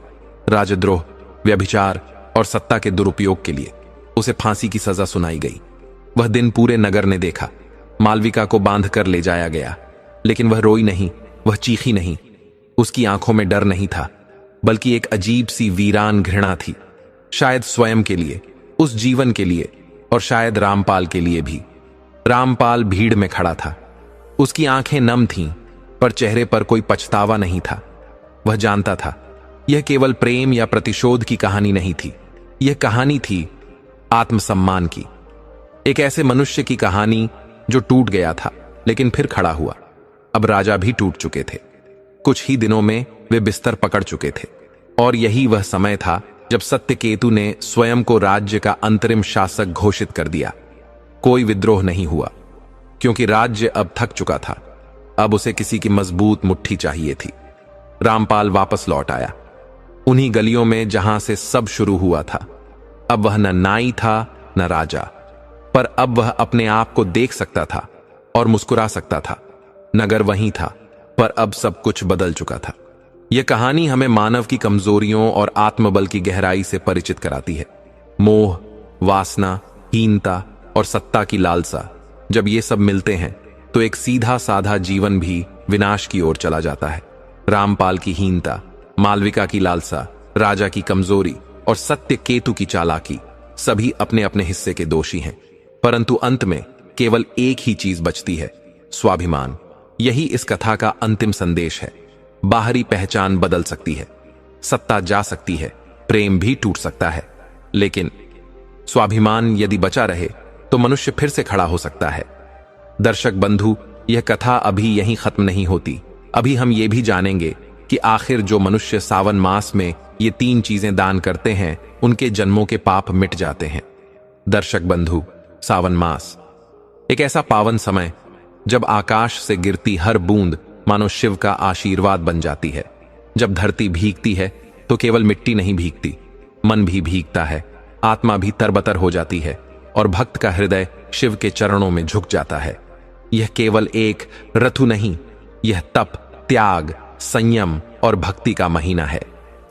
राजद्रोह, व्यभिचार और सत्ता के दुरुपयोग के लिए उसे फांसी की सजा सुनाई गई। वह दिन पूरे नगर ने देखा। मालविका को बांधकर ले जाया गया, लेकिन वह रोई नहीं, वह चीखी नहीं। उसकी आंखों में डर नहीं था, बल्कि एक अजीब सी वीरान घृणा थी। शायद स्वयं के लिए, उस जीवन के लिए, और शायद रामपाल के लिए भी। रामपाल भीड़ में खड़ा था। उसकी आंखें नम थीं, पर चेहरे पर कोई पछतावा नहीं था। वह जानता था यह केवल प्रेम या प्रतिशोध की कहानी नहीं थी। यह कहानी थी आत्मसम्मान की। एक ऐसे मनुष्य की कहानी जो टूट गया था लेकिन फिर खड़ा हुआ। अब राजा भी टूट चुके थे। कुछ ही दिनों में वे बिस्तर पकड़ चुके थे, और यही वह समय था जब सत्यकेतु ने स्वयं को राज्य का अंतरिम शासक घोषित कर दिया। कोई विद्रोह नहीं हुआ, क्योंकि राज्य अब थक चुका था। अब उसे किसी की मजबूत मुट्ठी चाहिए थी। रामपाल वापस लौट आया, उन्हीं गलियों में जहां से सब शुरू हुआ था। अब वह न नाई था न राजा, पर अब वह अपने आप को देख सकता था और मुस्कुरा सकता था। नगर वहीं था, पर अब सब कुछ बदल चुका था। यह कहानी हमें मानव की कमजोरियों और आत्मबल की गहराई से परिचित कराती है। मोह, वासना, हीनता और सत्ता की लालसा, जब ये सब मिलते हैं तो एक सीधा साधा जीवन भी विनाश की ओर चला जाता है। रामपाल की हीनता, मालविका की लालसा, राजा की कमजोरी और सत्यकेतु की चालाकी, सभी अपने अपने हिस्से के दोषी हैं। परंतु अंत में केवल एक ही चीज बचती है, स्वाभिमान। यही इस कथा का अंतिम संदेश है। बाहरी पहचान बदल सकती है, सत्ता जा सकती है, प्रेम भी टूट सकता है, लेकिन स्वाभिमान यदि बचा रहे तो मनुष्य फिर से खड़ा हो सकता है। दर्शक बंधु, यह कथा अभी यहीं खत्म नहीं होती। अभी हम ये भी जानेंगे कि आखिर जो मनुष्य सावन मास में ये 3 चीजें दान करते हैं, उनके जन्मों के पाप मिट जाते हैं। दर्शक बंधु, सावन मास एक ऐसा पावन समय जब आकाश से गिरती हर बूंद मानो शिव का आशीर्वाद बन जाती है। जब धरती भीगती है तो केवल मिट्टी नहीं भीगती, मन भी भीगता है, आत्मा भी तरबतर हो जाती है और भक्त का हृदय शिव के चरणों में झुक जाता है। यह केवल एक ऋतु नहीं, यह तप, त्याग, संयम और भक्ति का महीना है।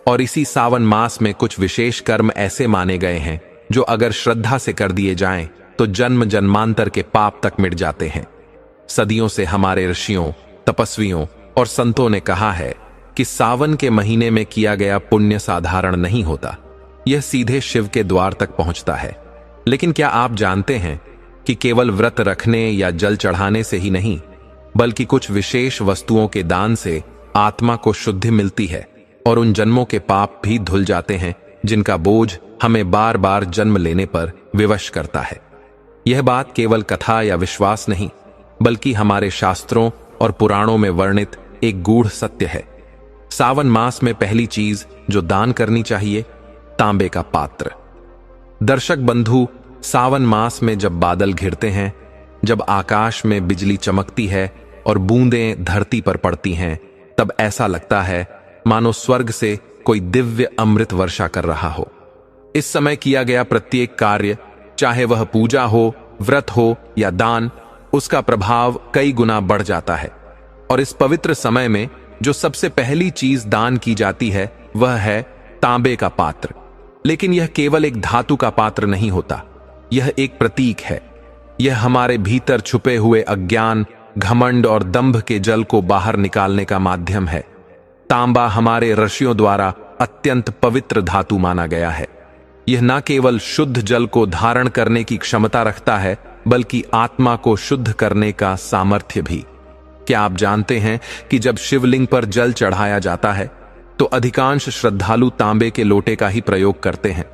और इसी सावन मास में कुछ विशेष कर्म ऐसे माने गए हैं जो अगर श्रद्धा से कर दिए जाएं तो जन्म जन्मांतर के पाप तक मिट जाते हैं। सदियों से हमारे ऋषियों, तपस्वियों और संतों ने कहा है कि सावन के महीने में किया गया पुण्य साधारण नहीं होता, यह सीधे शिव के द्वार तक पहुंचता है। लेकिन क्या आप जानते हैं कि केवल व्रत रखने या जल चढ़ाने से ही नहीं, बल्कि कुछ विशेष वस्तुओं के दान से आत्मा को शुद्धि मिलती है और उन जन्मों के पाप भी धुल जाते हैं जिनका बोझ हमें बार बार जन्म लेने पर विवश करता है। यह बात केवल कथा या विश्वास नहीं, बल्कि हमारे शास्त्रों और पुराणों में वर्णित एक गूढ़ सत्य है। सावन मास में पहली चीज जो दान करनी चाहिए, तांबे का पात्र। दर्शक बंधु, सावन मास में जब बादल घिरते हैं, जब आकाश में बिजली चमकती है और बूंदें धरती पर पड़ती हैं, तब ऐसा लगता है मानो स्वर्ग से कोई दिव्य अमृत वर्षा कर रहा हो। इस समय किया गया प्रत्येक कार्य, चाहे वह पूजा हो, व्रत हो या दान, उसका प्रभाव कई गुना बढ़ जाता है। और इस पवित्र समय में जो सबसे पहली चीज दान की जाती है वह है तांबे का पात्र। लेकिन यह केवल एक धातु का पात्र नहीं होता, यह एक प्रतीक है। यह हमारे भीतर छुपे हुए अज्ञान, घमंड और दंभ के जल को बाहर निकालने का माध्यम है। तांबा हमारे ऋषियों द्वारा अत्यंत पवित्र धातु माना गया है। यह न केवल शुद्ध जल को धारण करने की क्षमता रखता है, बल्कि आत्मा को शुद्ध करने का सामर्थ्य भी। क्या आप जानते हैं कि जब शिवलिंग पर जल चढ़ाया जाता है तो अधिकांश श्रद्धालु तांबे के लोटे का ही प्रयोग करते हैं?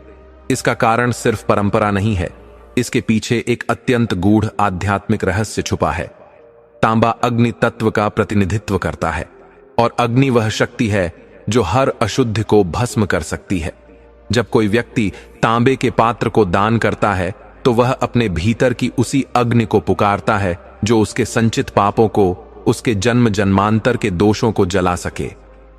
इसका कारण सिर्फ परंपरा नहीं है, इसके पीछे एक अत्यंत गूढ़ आध्यात्मिक रहस्य छुपा है। तांबा अग्नि तत्व का प्रतिनिधित्व करता है और अग्नि वह शक्ति है जो हर अशुद्ध को भस्म कर सकती है। जब कोई व्यक्ति तांबे के पात्र को दान करता है तो वह अपने भीतर की उसी अग्नि को पुकारता है जो उसके संचित पापों को, उसके जन्म जन्मांतर के दोषों को जला सके।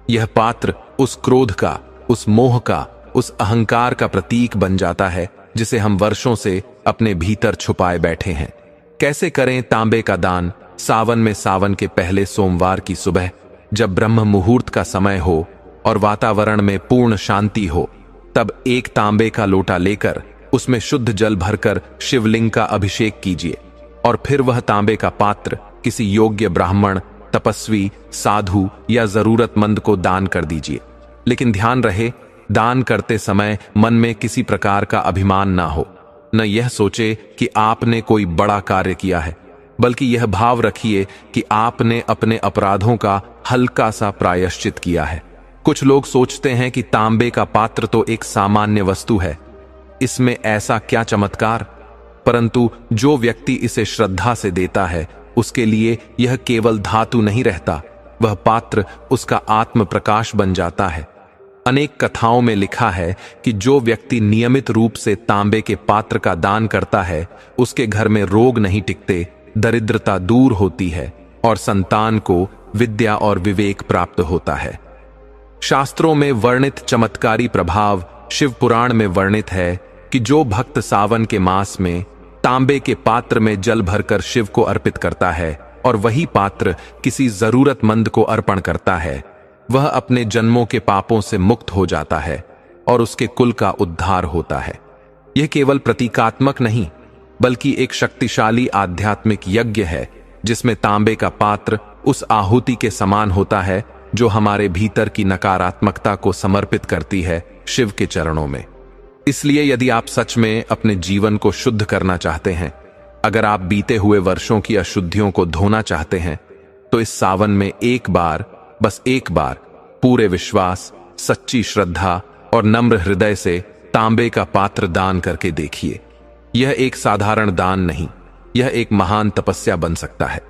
यह पात्र उस क्रोध का, उस मोह का, उस अहंकार का प्रतीक बन जाता है जिसे हम वर्षों से अपने भीतर छुपाए बैठे हैं। कैसे करें तांबे का दान? सावन में सावन के पहले सोमवार की सुबह, जब ब्रह्म मुहूर्त का समय हो और वातावरण में पूर्ण शांति हो, तब एक तांबे का लोटा लेकर उसमें शुद्ध जल भरकर शिवलिंग का अभिषेक कीजिए और फिर वह तांबे का पात्र किसी योग्य ब्राह्मण, तपस्वी, साधु या जरूरतमंद को दान कर दीजिए। लेकिन ध्यान रहे, दान करते समय मन में किसी प्रकार का अभिमान ना हो। न यह सोचे कि आपने कोई बड़ा कार्य किया है, बल्कि यह भाव रखिए कि आपने अपने अपराधों का हल्का सा प्रायश्चित किया है। कुछ लोग सोचते हैं कि तांबे का पात्र तो एक सामान्य वस्तु है, इसमें ऐसा क्या चमत्कार? परंतु जो व्यक्ति इसे श्रद्धा से देता है, उसके लिए यह केवल धातु नहीं रहता, वह पात्र उसका आत्म प्रकाश बन जाता है। अनेक कथाओं में लिखा है कि जो व्यक्ति नियमित रूप से तांबे के पात्र का दान करता है, उसके घर में रोग नहीं टिकते, दरिद्रता दूर होती है और संतान को विद्या और विवेक प्राप्त होता है। शास्त्रों में वर्णित चमत्कारी प्रभाव शिव पुराण में वर्णित है कि जो भक्त सावन के मास में तांबे के पात्र में जल भरकर शिव को अर्पित करता है और वही पात्र किसी जरूरतमंद को अर्पण करता है, वह अपने जन्मों के पापों से मुक्त हो जाता है और उसके कुल का उद्धार होता है। यह केवल प्रतीकात्मक नहीं, बल्कि एक शक्तिशाली आध्यात्मिक यज्ञ है जिसमें तांबे का पात्र उस आहुति के समान होता है जो हमारे भीतर की नकारात्मकता को समर्पित करती है शिव के चरणों में। इसलिए यदि आप सच में अपने जीवन को शुद्ध करना चाहते हैं, अगर आप बीते हुए वर्षों की अशुद्धियों को धोना चाहते हैं, तो इस सावन में एक बार, बस एक बार, पूरे विश्वास, सच्ची श्रद्धा और नम्र हृदय से तांबे का पात्र दान करके देखिए। यह एक साधारण दान नहीं, यह एक महान तपस्या बन सकता है।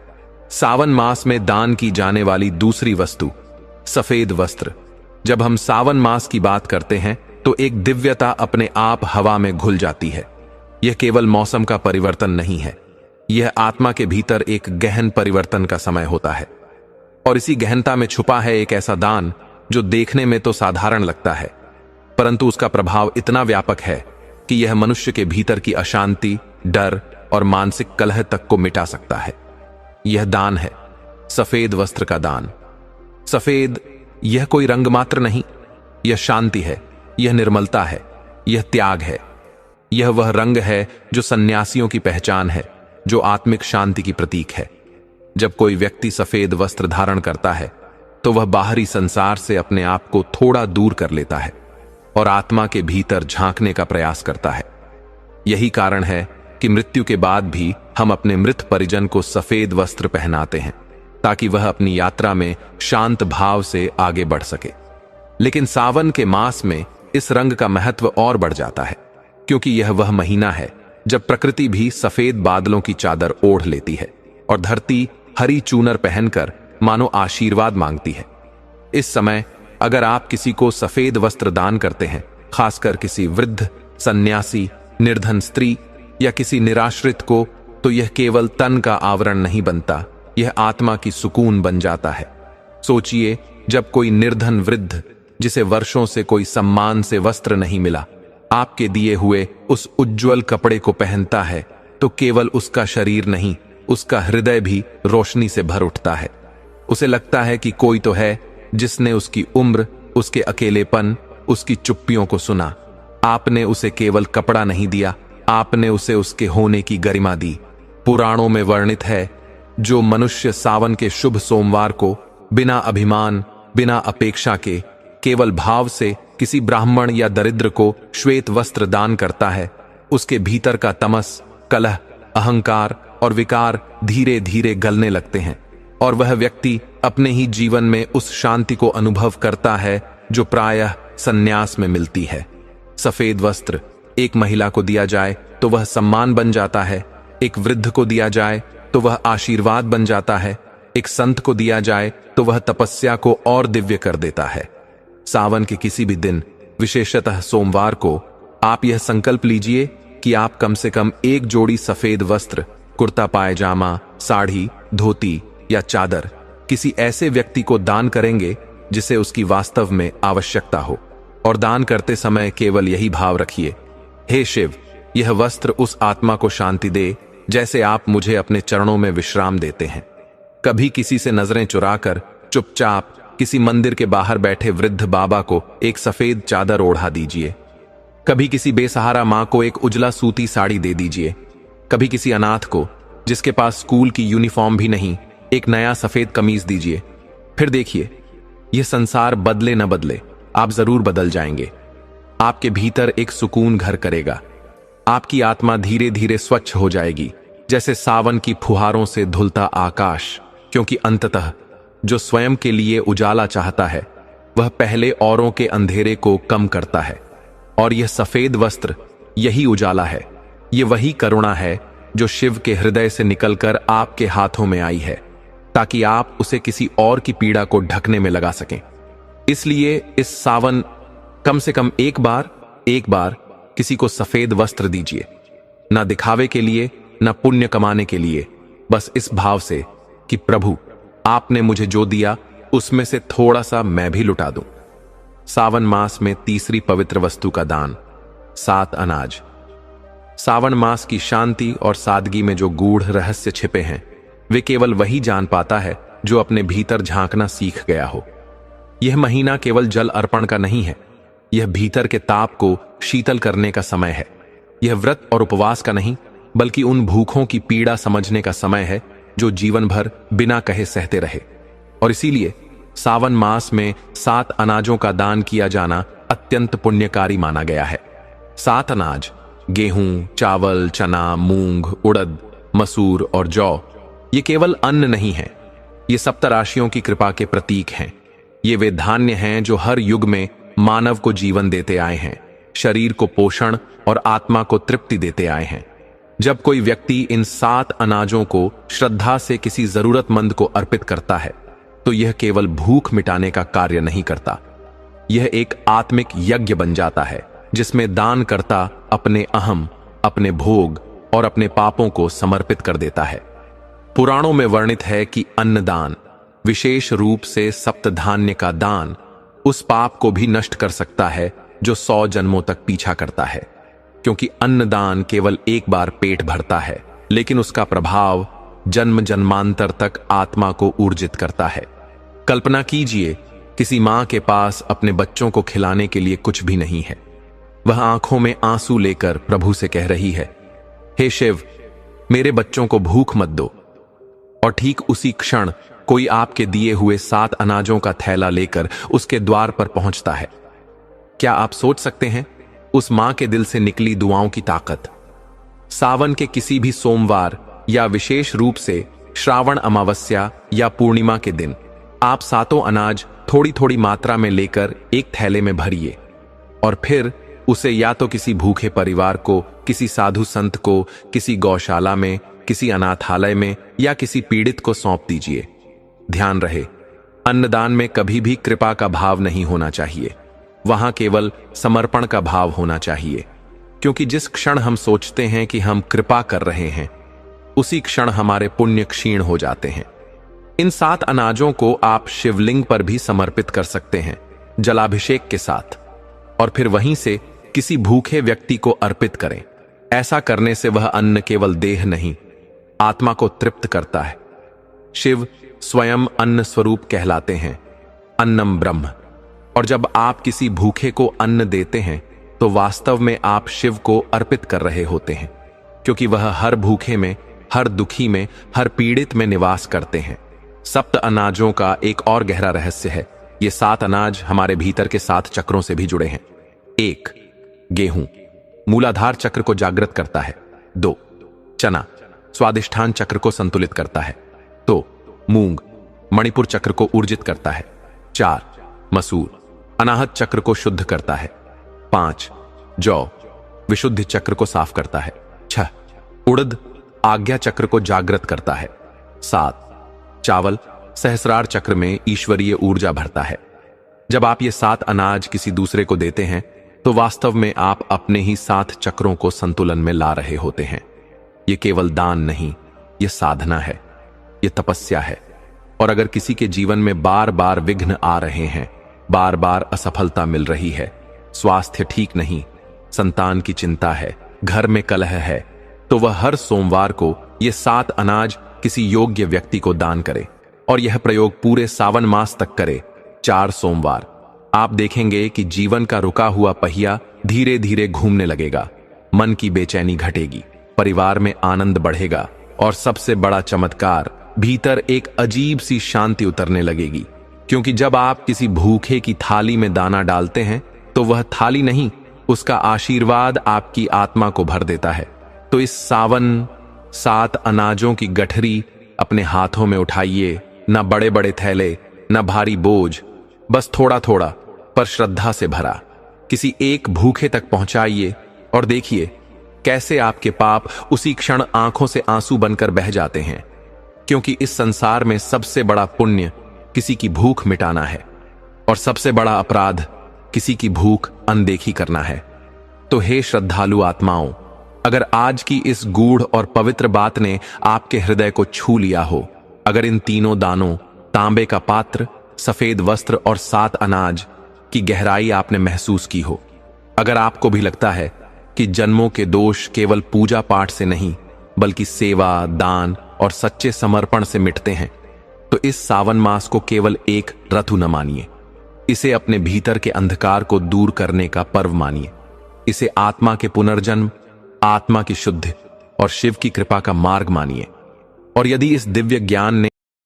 सावन मास में दान की जाने वाली दूसरी वस्तु, सफेद वस्त्र। जब हम सावन मास की बात करते हैं तो एक दिव्यता अपने आप हवा में घुल जाती है। यह केवल मौसम का परिवर्तन नहीं है, यह आत्मा के भीतर एक गहन परिवर्तन का समय होता है। और इसी गहनता में छुपा है एक ऐसा दान जो देखने में तो साधारण लगता है, परंतु उसका प्रभाव इतना व्यापक है कि यह मनुष्य के भीतर की अशांति, डर और मानसिक कलह तक को मिटा सकता है। यह दान है सफेद वस्त्र का दान। सफेद यह कोई रंग मात्र नहीं, यह शांति है, यह निर्मलता है, यह त्याग है। यह वह रंग है जो सन्यासियों की पहचान है, जो आत्मिक शांति की प्रतीक है। जब कोई व्यक्ति सफेद वस्त्र धारण करता है तो वह बाहरी संसार से अपने आप को थोड़ा दूर कर लेता है और आत्मा के भीतर झांकने का प्रयास करता है। यही कारण है कि मृत्यु के बाद भी हम अपने मृत परिजन को सफेद वस्त्र पहनाते हैं, ताकि वह अपनी यात्रा में शांत भाव से आगे बढ़ सके। लेकिन सावन के मास में इस रंग का महत्व और बढ़ जाता है, क्योंकि यह वह महीना है जब प्रकृति भी सफेद बादलों की चादर ओढ़ लेती है और धरती हरी चूनर पहनकर मानो आशीर्वाद मांगती है। इस समय अगर आप किसी को सफेद वस्त्र दान करते हैं, खासकर किसी वृद्ध, सन्यासी, निर्धन स्त्री या किसी निराश्रित को, तो यह केवल तन का आवरण नहीं बनता, यह आत्मा की सुकून बन जाता है। सोचिए, जब कोई निर्धन वृद्ध जिसे वर्षों से कोई सम्मान से वस्त्र नहीं मिला, आपके दिए हुए उस उज्ज्वल कपड़े को पहनता है, तो केवल उसका शरीर नहीं, उसका हृदय भी रोशनी से भर उठता है। उसे लगता है कि कोई तो है जिसने उसकी उम्र, उसके अकेलेपन, उसकी चुप्पियों को सुना। आपने उसे केवल कपड़ा नहीं दिया, आपने उसे उसके होने की गरिमा दी। पुराणों में वर्णित है, जो मनुष्य सावन के शुभ सोमवार को बिना अभिमान, बिना अपेक्षा के, केवल भाव से किसी ब्राह्मण या दरिद्र को श्वेत वस्त्र दान करता है, उसके भीतर का तमस, कलह, अहंकार और विकार धीरे धीरे गलने लगते हैं और वह व्यक्ति अपने ही जीवन में उस शांति को अनुभव करता है जो प्रायः संन्यास में मिलती है। सफेद वस्त्र एक महिला को दिया जाए तो वह सम्मान बन जाता है, एक वृद्ध को दिया जाए तो वह आशीर्वाद बन जाता है, एक संत को दिया जाए तो वह तपस्या को और दिव्य कर देता है। सावन के किसी भी दिन, विशेषतः सोमवार को, आप यह संकल्प लीजिए कि आप कम से कम एक जोड़ी सफेद वस्त्र, कुर्ता पायजामा, साड़ी, धोती या चादर किसी ऐसे व्यक्ति को दान करेंगे जिसे उसकी वास्तव में आवश्यकता हो। और दान करते समय केवल यही भाव रखिए, हे शिव, यह वस्त्र उस आत्मा को शांति दे जैसे आप मुझे अपने चरणों में विश्राम देते हैं। कभी किसी से नजरें चुराकर चुपचाप किसी मंदिर के बाहर बैठे वृद्ध बाबा को एक सफेद चादर ओढ़ा दीजिए। कभी किसी बेसहारा मां को एक उजला सूती साड़ी दे दीजिए। कभी किसी अनाथ को, जिसके पास स्कूल की यूनिफॉर्म भी नहीं, एक नया सफेद कमीज दीजिए। फिर देखिए, यह संसार बदले न बदले, आप जरूर बदल जाएंगे। आपके भीतर एक सुकून घर करेगा। आपकी आत्मा धीरे धीरे स्वच्छ हो जाएगी, जैसे सावन की फुहारों से धुलता आकाश। क्योंकि अंततः जो स्वयं के लिए उजाला चाहता है, वह पहले औरों के अंधेरे को कम करता है। और यह सफेद वस्त्र यही उजाला है, यह वही करुणा है जो शिव के हृदय से निकलकर आपके हाथों में आई है, ताकि आप उसे किसी और की पीड़ा को ढकने में लगा सकें। इसलिए इस सावन कम से कम एक बार किसी को सफेद वस्त्र दीजिए, ना दिखावे के लिए, ना पुण्य कमाने के लिए, बस इस भाव से कि प्रभु, आपने मुझे जो दिया उसमें से थोड़ा सा मैं भी लुटा दूं। सावन मास में तीसरी पवित्र वस्तु का दान, 7 अनाज। सावन मास की शांति और सादगी में जो गूढ़ रहस्य छिपे हैं, वे केवल वही जान पाता है जो अपने भीतर झांकना सीख गया हो। यह महीना केवल जल अर्पण का नहीं है, यह भीतर के ताप को शीतल करने का समय है। यह व्रत और उपवास का नहीं, बल्कि उन भूखों की पीड़ा समझने का समय है जो जीवन भर बिना कहे सहते रहे। और इसीलिए सावन मास में 7 अनाजों का दान किया जाना अत्यंत पुण्यकारी माना गया है। 7 अनाज, गेहूं, चावल, चना, मूंग, उड़द, मसूर और जौ, ये केवल अन्न नहीं है, ये सप्तराशियों की कृपा के प्रतीक हैं। ये वे धान्य हैं जो हर युग में मानव को जीवन देते आए हैं, शरीर को पोषण और आत्मा को तृप्ति देते आए हैं। जब कोई व्यक्ति इन 7 अनाजों को श्रद्धा से किसी जरूरतमंद को अर्पित करता है, तो यह केवल भूख मिटाने का कार्य नहीं करता, यह एक आत्मिक यज्ञ बन जाता है, जिसमें दान करता अपने अहम, अपने भोग और अपने पापों को समर्पित कर देता है। पुराणों में वर्णित है कि अन्नदान, विशेष रूप से सप्तधान्य का दान, उस पाप को भी नष्ट कर सकता है जो 100 जन्मों तक पीछा करता है। क्योंकि अन्नदान केवल एक बार पेट भरता है, लेकिन उसका प्रभाव जन्म जन्मांतर तक आत्मा को ऊर्जित करता है। कल्पना कीजिए, किसी मां के पास अपने बच्चों को खिलाने के लिए कुछ भी नहीं है। वह आंखों में आंसू लेकर प्रभु से कह रही है, हे शिव, मेरे बच्चों को भूख मत दो। और ठीक उसी क्षण कोई आपके दिए हुए 7 अनाजों का थैला लेकर उसके द्वार पर पहुंचता है। क्या आप सोच सकते हैं उस मां के दिल से निकली दुआओं की ताकत? सावन के किसी भी सोमवार या विशेष रूप से श्रावण अमावस्या या पूर्णिमा के दिन आप सातों अनाज थोड़ी थोड़ी मात्रा में लेकर एक थैले में भरिए और फिर उसे या तो किसी भूखे परिवार को, किसी साधु संत को, किसी गौशाला में, किसी अनाथालय में या किसी पीड़ित को सौंप दीजिए। ध्यान रहे, अन्नदान में कभी भी कृपा का भाव नहीं होना चाहिए, वहां केवल समर्पण का भाव होना चाहिए। क्योंकि जिस क्षण हम सोचते हैं कि हम कृपा कर रहे हैं, उसी क्षण हमारे पुण्य क्षीण हो जाते हैं। इन 7 अनाजों को आप शिवलिंग पर भी समर्पित कर सकते हैं जलाभिषेक के साथ, और फिर वहीं से किसी भूखे व्यक्ति को अर्पित करें। ऐसा करने से वह अन्न केवल देह नहीं, आत्मा को तृप्त करता है। शिव स्वयं अन्न स्वरूप कहलाते हैं, अन्नम ब्रह्म। और जब आप किसी भूखे को अन्न देते हैं तो वास्तव में आप शिव को अर्पित कर रहे होते हैं, क्योंकि वह हर भूखे में, हर दुखी में, हर पीड़ित में निवास करते हैं। 7 अनाजों का एक और गहरा रहस्य है। ये 7 अनाज हमारे भीतर के 7 चक्रों से भी जुड़े हैं। 1. गेहूं, मूलाधार चक्र को जागृत करता है। 2. चना, स्वादिष्ठान चक्र को संतुलित करता है। 2. मूंग, मणिपुर चक्र को ऊर्जित करता है। 4. मसूर, अनाहत चक्र को शुद्ध करता है। 5. जौ, विशुद्धि चक्र को साफ करता है। 6. उड़द, आज्ञा चक्र को जागृत करता है। 7. चावल, सहस्रार चक्र में ईश्वरीय ऊर्जा भरता है। जब आप ये 7 अनाज किसी दूसरे को देते हैं तो वास्तव में आप अपने ही 7 चक्रों को संतुलन में ला रहे होते हैं। ये केवल दान नहीं, ये साधना है, ये तपस्या है। और अगर किसी के जीवन में बार बार विघ्न आ रहे हैं, बार बार असफलता मिल रही है, स्वास्थ्य ठीक नहीं, संतान की चिंता है, घर में कलह है, तो वह हर सोमवार को ये 7 अनाज किसी योग्य व्यक्ति को दान करे और यह प्रयोग पूरे सावन मास तक करे, 4 सोमवार। आप देखेंगे कि जीवन का रुका हुआ पहिया धीरे धीरे घूमने लगेगा, मन की बेचैनी घटेगी, परिवार में आनंद बढ़ेगा और सबसे बड़ा चमत्कार, भीतर एक अजीब सी शांति उतरने लगेगी। क्योंकि जब आप किसी भूखे की थाली में दाना डालते हैं तो वह थाली नहीं, उसका आशीर्वाद आपकी आत्मा को भर देता है। तो इस सावन 7 अनाजों की गठरी अपने हाथों में उठाइए, न बड़े बड़े थैले, न भारी बोझ, बस थोड़ा थोड़ा पर श्रद्धा से भरा किसी एक भूखे तक पहुंचाइए और देखिए कैसे आपके पाप उसी क्षण आंखों से आंसू बनकर बह जाते हैं। क्योंकि इस संसार में सबसे बड़ा पुण्य किसी की भूख मिटाना है और सबसे बड़ा अपराध किसी की भूख अनदेखी करना है। तो हे श्रद्धालु आत्माओं, अगर आज की इस गूढ़ और पवित्र बात ने आपके हृदय को छू लिया हो, अगर इन तीनों दानों, तांबे का पात्र, सफेद वस्त्र और 7 अनाज की गहराई आपने महसूस की हो, अगर आपको भी लगता है कि जन्मों के दोष केवल पूजा पाठ से नहीं बल्कि सेवा, दान और सच्चे समर्पण से मिटते हैं, तो इस सावन मास को केवल एक ऋतु न मानिए, इसे अपने भीतर के अंधकार को दूर करने का पर्व मानिए। इसे आत्मा के पुनर्जन्म, आत्मा की शुद्धि और शिव की कृपा का मार्ग मानिए। और यदि इस दिव्य ज्ञान